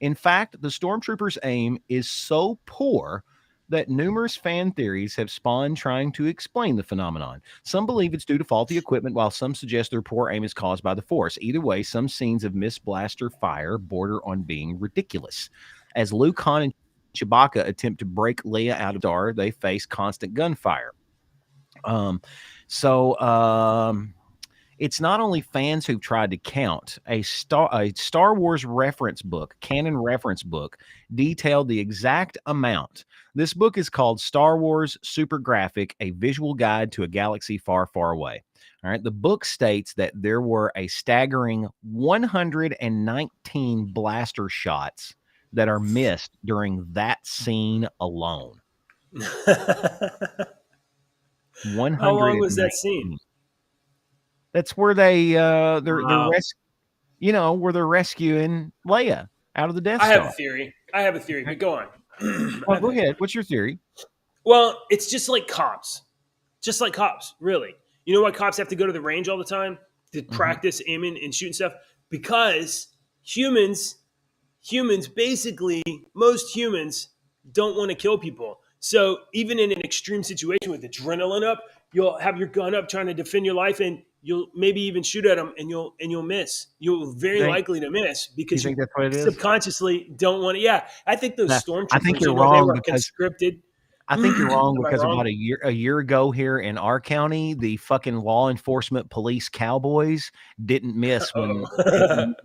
In fact, the Stormtroopers' aim is so poor that numerous fan theories have spawned trying to explain the phenomenon. Some believe it's due to faulty equipment, while some suggest their poor aim is caused by the Force. Either way, some scenes of missed blaster fire border on being ridiculous. As Luke, Han, and Chewbacca attempt to break Leia out of the Star, they face constant gunfire. It's not only fans who've tried to count. A Star Wars reference book, canon reference book, detailed the exact amount. This book is called Star Wars Super Graphic: A Visual Guide to a Galaxy Far, Far Away. All right. The book states that there were a staggering 119 blaster shots that are missed during that scene alone. How long was that scene? 119. That's where they're Wow. where they're rescuing Leia out of the Death I have a Star. theory. But go on. Well, go ahead. What's your theory? Well, it's just like cops. Just like cops, really. You know why cops have to go to the range all the time to practice aiming and shooting stuff? Because humans, basically, most humans don't want to kill people. So even in an extreme situation with adrenaline up, you'll have your gun up trying to defend your life, and you'll maybe even shoot at them, and you'll miss. You're very likely to miss because you think that's what it is? Subconsciously don't want to. Yeah, I think those stormtroopers. I think you're they wrong were because conscripted. I think you're wrong Am I because wrong? about a year ago here in our county, the fucking law enforcement police cowboys didn't miss when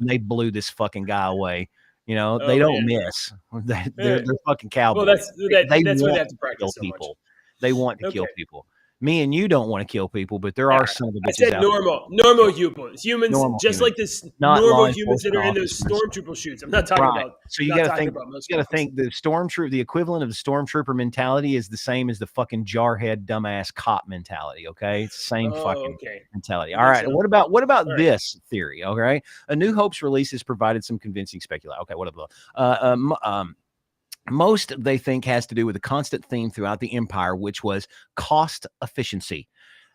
they blew this fucking guy away. You know, they don't miss. They're fucking cowboys. Well, that's they that's why want they have to to practice kill so people. much. They want to kill people. Me and you don't want to kill people, but there are some of the I bitches said out normal humans, Normal just humans. like this Not normal law humans that are in those enforcement stormtrooper shoots. I'm not talking Right. about. So you not got to talking think. about most You got to guys. think the equivalent of the stormtrooper mentality is the same as the fucking jarhead dumbass cop mentality. Okay, it's the same fucking Okay. mentality. That All makes right. sense. What about All right. this theory? Okay, A New Hope's release has provided some convincing speculation. Okay, what about most they think has to do with a constant theme throughout the Empire, which was cost efficiency.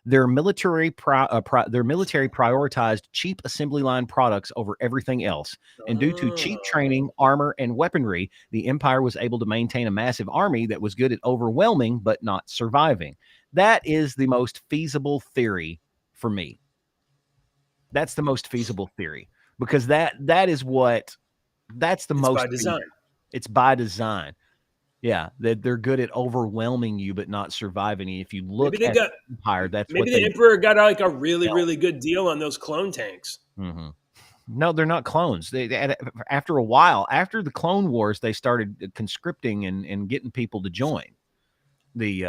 Their military prioritized cheap assembly line products over everything else. And due to cheap training, armor, and weaponry, the Empire was able to maintain a massive army that was good at overwhelming but not surviving. That is the most feasible theory for me. That's the most feasible theory because that's the It's most by design. It's by design. Yeah, that they're good at overwhelming you but not surviving. And if you look Maybe they at got. the Empire, that's Maybe what the they Emperor got like a really, sell. really good deal on those clone tanks. Mm-hmm. No, they're not clones. After a while, after the Clone Wars, they started conscripting and getting people to join the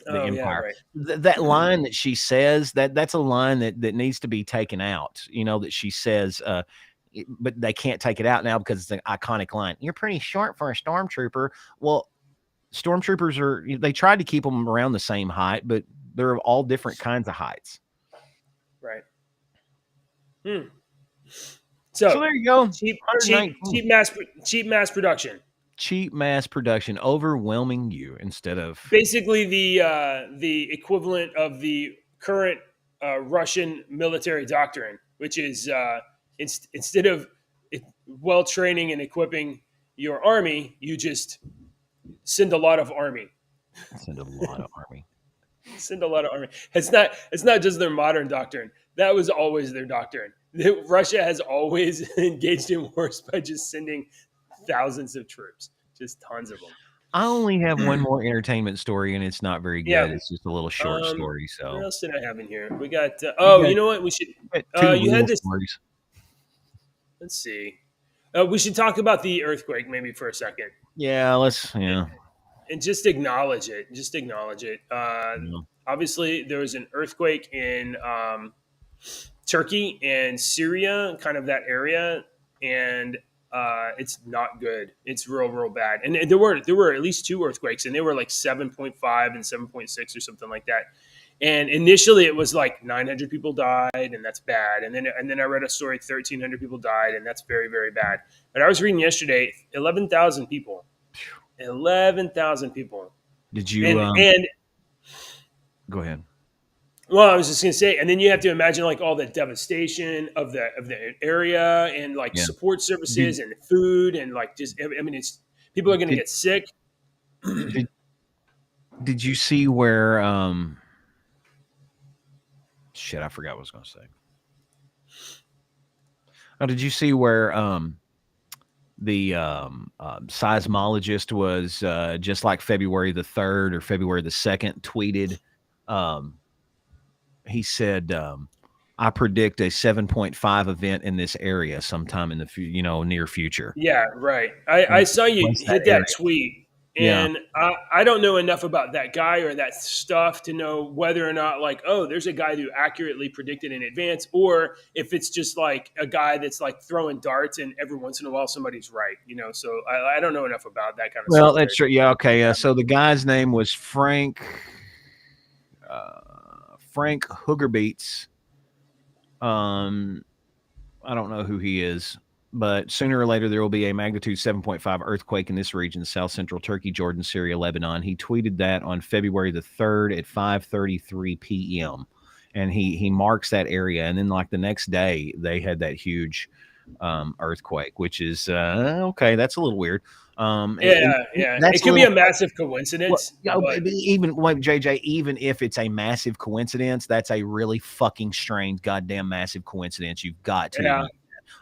Empire. Right. That line that she says that's a line that needs to be taken out. You know that she says, but they can't take it out now because it's an iconic line. You're pretty short for a stormtrooper. Well, stormtroopers they tried to keep them around the same height, but they're all different kinds of heights. Right. So there you go. Cheap mass production. Cheap mass production overwhelming you instead of Basically the equivalent of the current Russian military doctrine, which is instead of well training and equipping your army, you just send a lot of army. Send a lot of army. Send a lot of army. It's not just their modern doctrine. That was always their doctrine. Russia has always engaged in wars by just sending thousands of troops, just tons of them. I only have one more entertainment story, and it's not very good. Yeah. It's just a little short story. So what else did I have in here? We got. You know what? We should. You had this. Stories. Let's see. We should talk about the earthquake maybe for a second. Yeah, let's. Yeah. And just acknowledge it. Just acknowledge it. Obviously, there was an earthquake in Turkey and Syria, kind of that area, and it's not good. It's real bad. And there were at least two earthquakes, and they were like 7.5 and 7.6 or something like that. And initially, it was like 900 people died, and that's bad. And then I read a story, 1,300 people died, and that's very, very bad. But I was reading yesterday, 11,000 people. 11,000 people. Did you? And go ahead. Well, I was just going to say, and then you have to imagine like all the devastation of the area and like support services and food and like just. I mean, it's people are going to get sick. Did you see where? Shit, I forgot what I was going to say. Oh, did you see where the seismologist was just like February the 3rd or February the 2nd tweeted? He said, I predict a 7.5 event in this area sometime in the near future. Yeah, right. I saw you What's that hit area? that tweet, Yeah. and I don't know enough about that guy or that stuff to know whether or not, like, oh, there's a guy who accurately predicted in advance, or if it's just like a guy that's like throwing darts and every once in a while somebody's right, So I don't know enough about that kind of Well, stuff. that's true. Yeah. Okay. So the guy's name was Frank Hoogerbeats. I don't know who he is, but sooner or later there will be a magnitude 7.5 earthquake in this region, South Central Turkey, Jordan, Syria, Lebanon. He tweeted that on February the 3rd at 5:33 p.m. and he marks that area. And then like the next day they had that huge earthquake, which is okay. That's a little weird. Yeah. That's It a could be little. a massive Well, coincidence, you know, but even like JJ, even if it's a massive coincidence, that's a really fucking strange, goddamn massive coincidence. You've got to yeah, admit.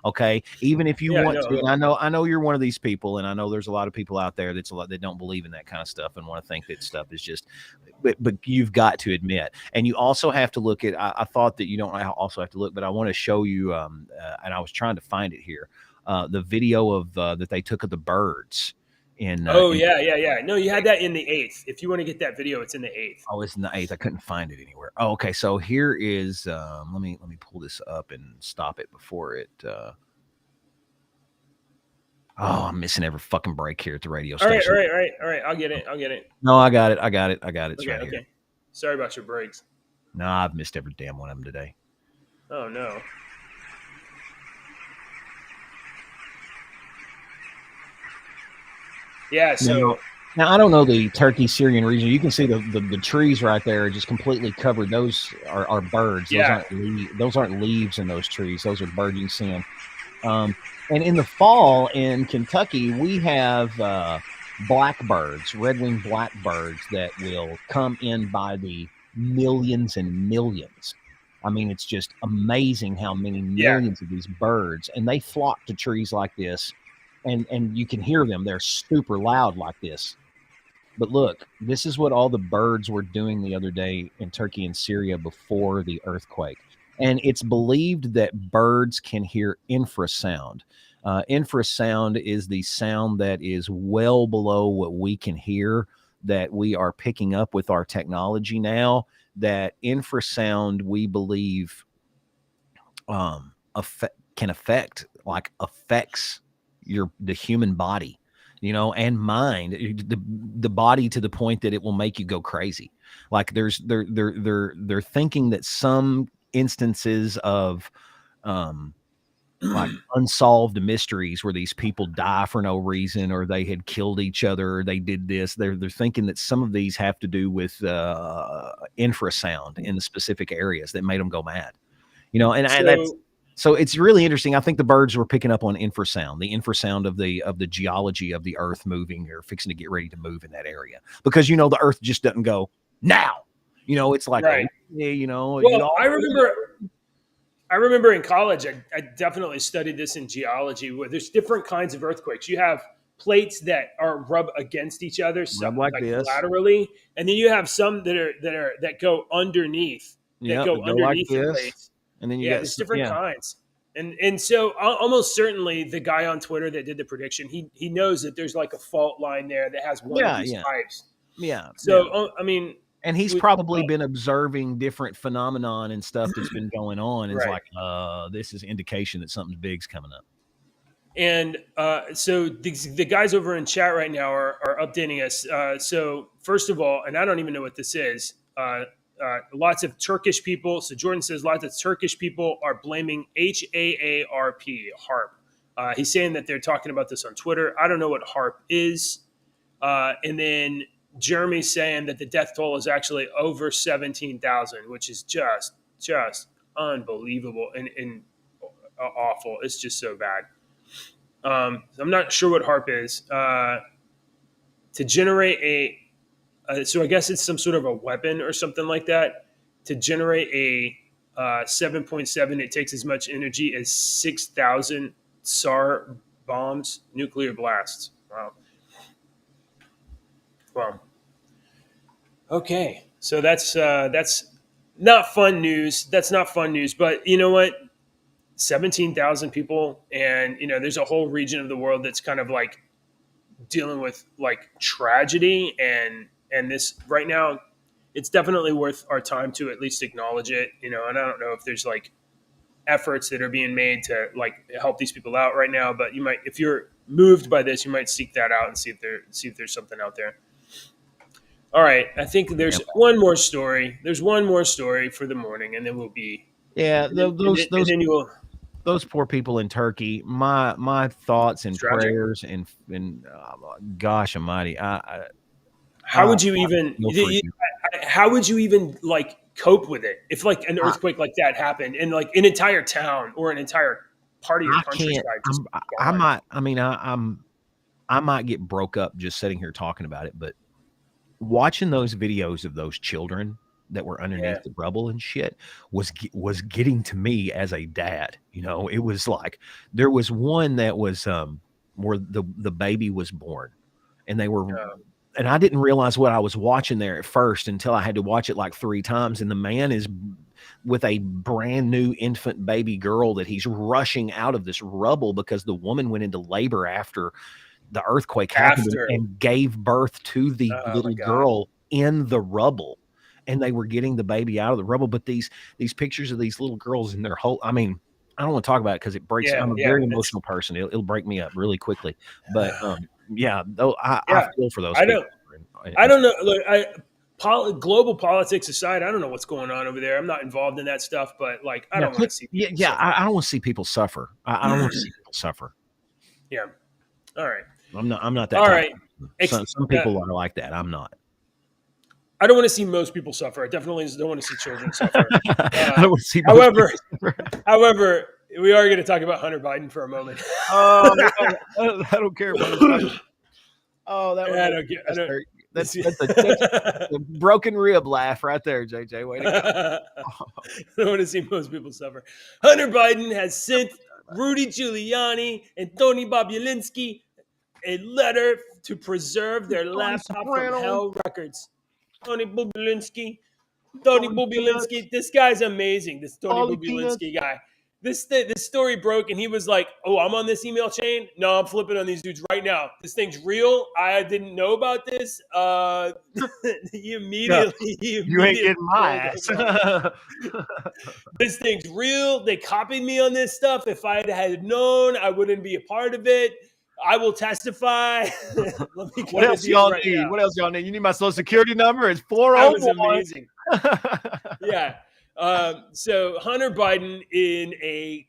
Okay, even if you yeah, want to, no, and I know you're one of these people, and I know there's a lot of people out there that don't believe in that kind of stuff and want to think that stuff is just, but you've got to admit, and you also have to look at. I thought that you don't also have to look, but I want to show you, and I was trying to find it here, the video of that they took of the birds oh in. yeah. No, you had that in the 8th. If you want to get that video, it's in the 8th. Oh, it's in the 8th. I couldn't find it anywhere. Oh, okay. So here is let me pull this up and stop it before it oh, I'm missing every fucking break here at the radio All right, station. all right. I'll get it. No, I got it. It's Okay, right here. Sorry about your breaks. No, I've missed every damn one of them today. Oh no. Yeah, so Now I don't know the Turkey Syrian region. You can see the trees right there are just completely covered. Those are birds. yeah, Those aren't leaves in those trees. Those are birds you can see them. And in the fall in Kentucky, we have blackbirds, red-winged blackbirds that will come in by the millions and millions. I mean, it's just amazing how many millions of these birds, and they flock to trees like this, and you can hear them. They're super loud like this. But look, this is what all the birds were doing the other day in Turkey and Syria before the earthquake. And it's believed that birds can hear infrasound. Infrasound is the sound that is well below what we can hear, that we are picking up with our technology now. That infrasound, we believe, can affects the human body, and mind, the body, to the point that it will make you go crazy. Like they're thinking that some instances of like unsolved mysteries where these people die for no reason, or they had killed each other, or they did this. They're thinking that some of these have to do with infrasound in the specific areas that made them go mad. And that's. so So it's really interesting. I think the birds were picking up on infrasound, the infrasound of the geology of the earth moving or fixing to get ready to move in that area. Because the earth just doesn't go now. It's like, right. Well, I remember in college, I definitely studied this in geology, where there's different kinds of earthquakes. You have plates that are rub against each other, rub like this. laterally, and then you have some that go underneath, Yeah, go underneath like the this. plates. And then you There's different kinds. And so almost certainly the guy on Twitter that did the prediction, he knows that there's like a fault line there that has one of these pipes. Yeah. So I mean, and he's probably been observing different phenomenon and stuff that's been going on. And right. It's like, this is indication that something big's coming up. And so the guys over in chat right now are updating us. So first of all, and I don't even know what this is. Lots of Turkish people. So Jordan says lots of Turkish people are blaming HAARP. He's saying that they're talking about this on Twitter. I don't know what HARP is. And then Jeremy's saying that the death toll is actually over 17,000, which is just unbelievable and awful. It's just so bad. I'm not sure what HARP is. To generate so I guess it's some sort of a weapon or something like that. To generate a 7.7, it takes as much energy as 6,000 SAR bombs, nuclear blasts. Wow. Okay, so that's not fun news. That's not fun news. But you know what? 17,000 people, and there's a whole region of the world that's kind of like dealing with like tragedy, and this right now, it's definitely worth our time to at least acknowledge it. And I don't know if there's like efforts that are being made to like help these people out right now, but you might, if you're moved by this, you might seek that out and see if there's something out there. All right, I think there's one more story. There's one more story for the morning, and then we'll be those poor people in Turkey. My thoughts and prayers and gosh almighty. How would you even like cope with it if like an earthquake like that happened and like an entire town or an entire part of your countryside? I might get broke up just sitting here talking about it, but watching those videos of those children that were underneath the rubble and shit was getting to me as a dad. It was like there was one that was where the baby was born, and they were and I didn't realize what I was watching there at first until I had to watch it like 3 times. And the man is with a brand new infant baby girl that he's rushing out of this rubble because the woman went into labor after the earthquake happened and gave birth to the little girl in the rubble. And they were getting the baby out of the rubble. But these pictures of these little girls in their whole, I don't want to talk about it because it breaks. I'm a very emotional person. It'll break me up really quickly. But I feel for those people. I don't know. Look, global politics aside, I don't know what's going on over there. I'm not involved in that stuff, but like, I don't want to see. I don't want to see people suffer. I don't want to see people suffer. Yeah. All right. I'm not that. All right. Some people are like that. I'm not. I don't want to see most people suffer. I definitely don't want to see children suffer. I don't want to see. However, we are going to talk about Hunter Biden for a moment. I don't care about it. Oh, that's a broken rib laugh right there, JJ. Way to go. I don't want to see most people suffer. Hunter Biden has sent Rudy Giuliani and Tony Bobulinski a letter to preserve their laptop from hell records. Tony Bobulinski. This guy's amazing. This Tony Bobulinski guy. This story broke, and he was like, "Oh, I'm on this email chain. No, I'm flipping on these dudes right now. This thing's real. I didn't know about this." You ain't getting my ass. This thing's real. They copied me on this stuff. If I had known, I wouldn't be a part of it. I will testify. What else y'all need? What else y'all need? You need my social security number. It's 401. That was amazing. Yeah. So Hunter Biden, in a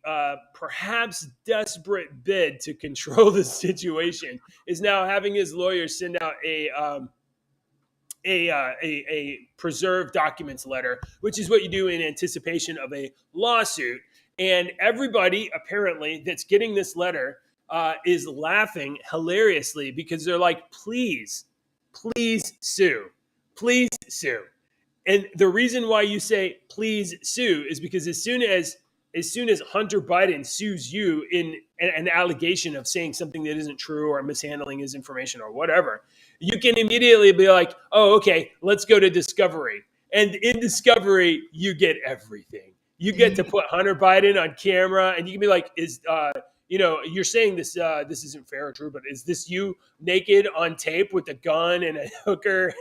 perhaps desperate bid to control the situation, is now having his lawyers send out a preserved documents letter, which is what you do in anticipation of a lawsuit. And everybody apparently that's getting this letter is laughing hilariously because they're like, please sue. Please sue. And the reason why you say please sue is because as soon as Hunter Biden sues you in an allegation of saying something that isn't true or mishandling his information or whatever, you can immediately be like, oh, okay, let's go to discovery. And in discovery, you get everything. You get to put Hunter Biden on camera, and you can be like, you're saying this isn't fair or true, but is this you naked on tape with a gun and a hooker?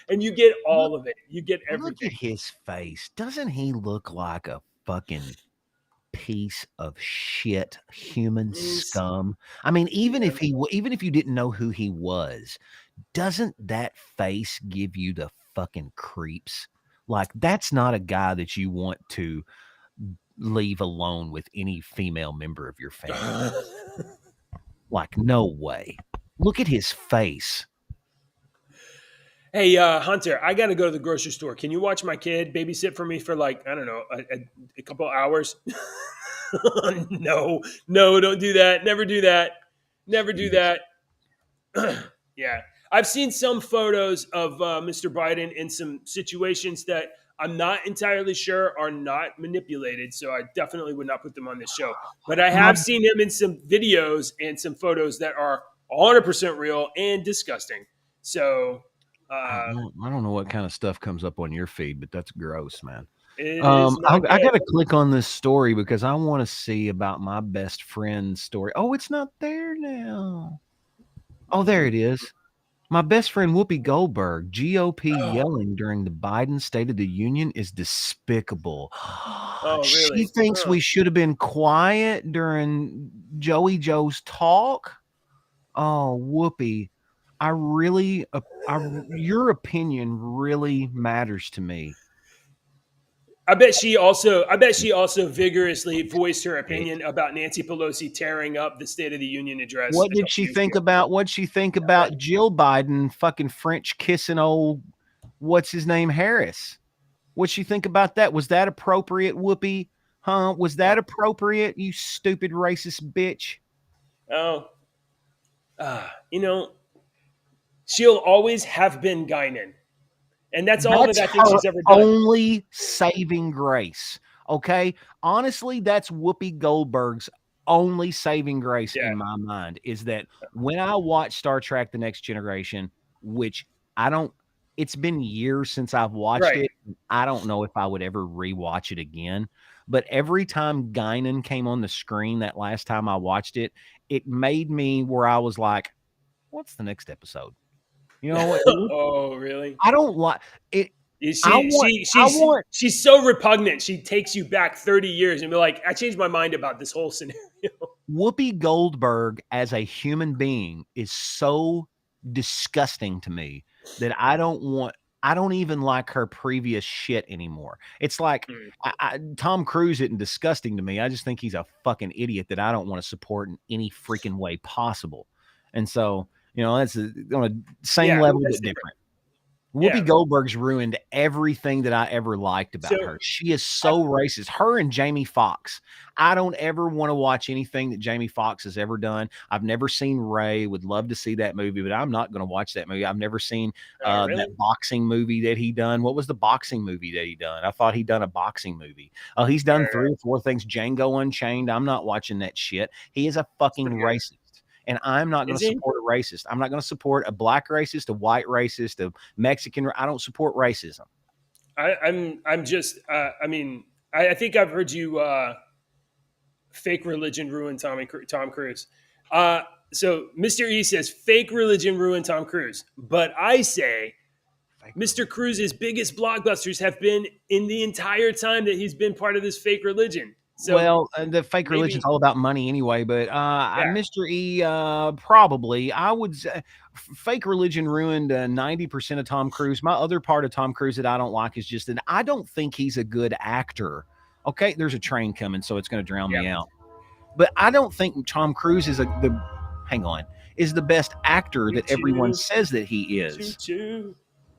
And you get all of it. You get everything. Look at his face. Doesn't he look like a fucking piece of shit human scum? I mean, even if you didn't know who he was, doesn't that face give you the fucking creeps? Like, that's not a guy that you want to leave alone with any female member of your family. Like, no way. Look at his face. Hey, Hunter, I got to go to the grocery store. Can you watch my kid babysit for me for like, I don't know, a couple hours? No, don't do that. Never do that. Yeah. I've seen some photos of Mr. Biden in some situations that I'm not entirely sure are not manipulated. So I definitely would not put them on this show. But I have seen him in some videos and some photos that are 100% real and disgusting. So I Uh, don't know what kind of stuff comes up on your feed, but that's gross, man. it is not I good. got to click on this story because I want to see about my best friend's story. Oh, it's not there now. Oh, there it is. My best friend Whoopi Goldberg, GOP Oh, yelling during the Biden State of the Union is despicable. oh, She really? thinks Oh. we should have been quiet during Joey Joe's talk. Oh, Whoopi, your opinion really matters to me. I bet she also vigorously voiced her opinion about Nancy Pelosi tearing up the State of the Union address What a did couple she years think ago. about? What'd she think I bet. about Jill Biden fucking French kissing old what's his name Harris? What'd she think about that? Was that appropriate, Whoopi? Huh? Was that appropriate? You stupid racist bitch. Oh, you know, she'll always have been Guinan, and that's all that That's I think her she's ever done. only saving grace. Okay. Honestly, that's Whoopi Goldberg's only saving grace Yeah, in my mind is that when I watch Star Trek The Next Generation, which I don't, it's been years since I've watched right. it. I don't know if I would ever rewatch it again. But every time Guinan came on the screen that last time I watched it, it made me where I was like, what's the next episode? You know, Oh, really? I don't like it. I She want, she I she's want she's so repugnant. She takes you back 30 years and be like, I changed my mind about this whole scenario. Whoopi Goldberg as a human being is so disgusting to me that I don't even like her previous shit anymore. It's like Mm. Tom Cruise isn't disgusting to me. I just think he's a fucking idiot that I don't want to support in any freaking way possible. And so, that's on a same Yeah, level that's but different. different. Yeah. Whoopi Goldberg's ruined everything that I ever liked So about her. She is I, so racist. Her and Jamie Foxx. I don't ever want to watch anything that Jamie Foxx has ever done. I've never seen Ray. Would love to see that movie, but I'm not going to watch that movie. I've never seen really? that boxing movie that he done. What was the boxing movie that he done? I thought he'd done a boxing movie. Oh, he's done Right. 3 or 4 things. Django Unchained. I'm not watching that shit. He is a It's fucking pretty good. racist. And I'm not going Is to he? support a racist. I'm not going to support a black racist, a white racist, a Mexican. I don't support racism. I'm just. I mean, I think I've heard you. Fake religion ruined Tom Cruise. So Mr. E says fake religion ruined Tom Cruise, but I say Mr. Cruz's biggest blockbusters have been in the entire time that he's been part of this fake religion. So Well, the fake religion's maybe, all about money anyway, but yeah, Mr. E, probably, I would say fake religion ruined 90% of Tom Cruise. My other part of Tom Cruise that I don't like is just that I don't think he's a good actor. Okay, there's a train coming, so it's going to drown yeah, me out. But I don't think Tom Cruise is the best actor choo that everyone choo, says that he choo is. choo.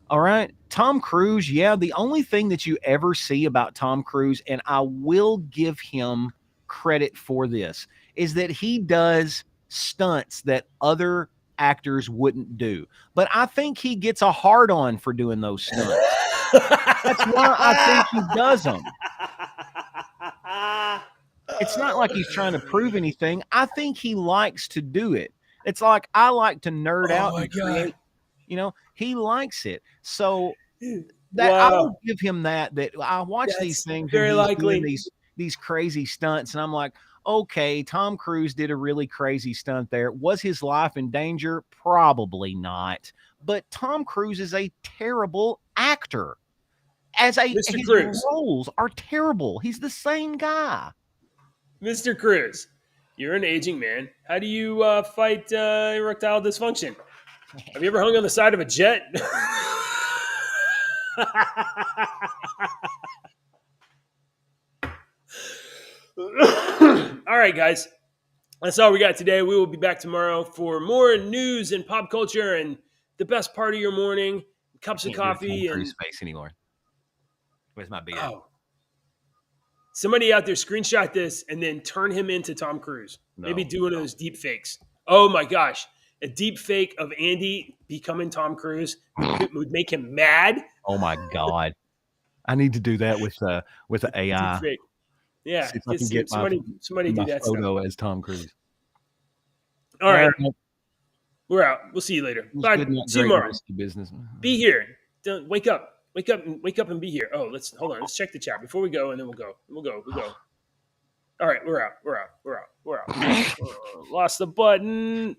All right. Tom Cruise, yeah, the only thing that you ever see about Tom Cruise, and I will give him credit for this, is that he does stunts that other actors wouldn't do. But I think he gets a hard on for doing those stunts. That's why I think he does them. It's not like he's trying to prove anything. I think he likes to do it. It's like I like to nerd Oh out my and god! create, he likes it. So that I Wow, will give him that I watch these that's things and very he's doing likely. these crazy stunts and I'm like, okay, Tom Cruise did a really crazy stunt there. Was his life in danger? Probably not. But Tom Cruise is a terrible actor. Mr. His Cruz, roles are terrible. He's the same guy. Mr. Cruz, you're an aging man. How do you fight erectile dysfunction? Have you ever hung on the side of a jet? All right, guys. That's all we got today. We will be back tomorrow for more news and pop culture and the best part of your morning, cups of Can't do a Tom coffee, Cruise and face anymore. Where's my beard? oh, somebody out there screenshot this and then turn him into Tom Cruise. Maybe No. do one of those deep fakes. Oh my gosh. A deep fake of Andy becoming Tom Cruise would make him mad. Oh my God. I need to do that with the Deep AI. fake. Yeah. See if I can get Somebody do my that stuff. photo as Tom Cruise. All All right. right. We're out. We'll see you later. It's Bye. good, not See you great, tomorrow. risky business. Be here. Don't wake up. Wake up and be here. Oh, hold on. Let's check the chat before we go, and then we'll go. We'll go. All right, we're out. Lost the button.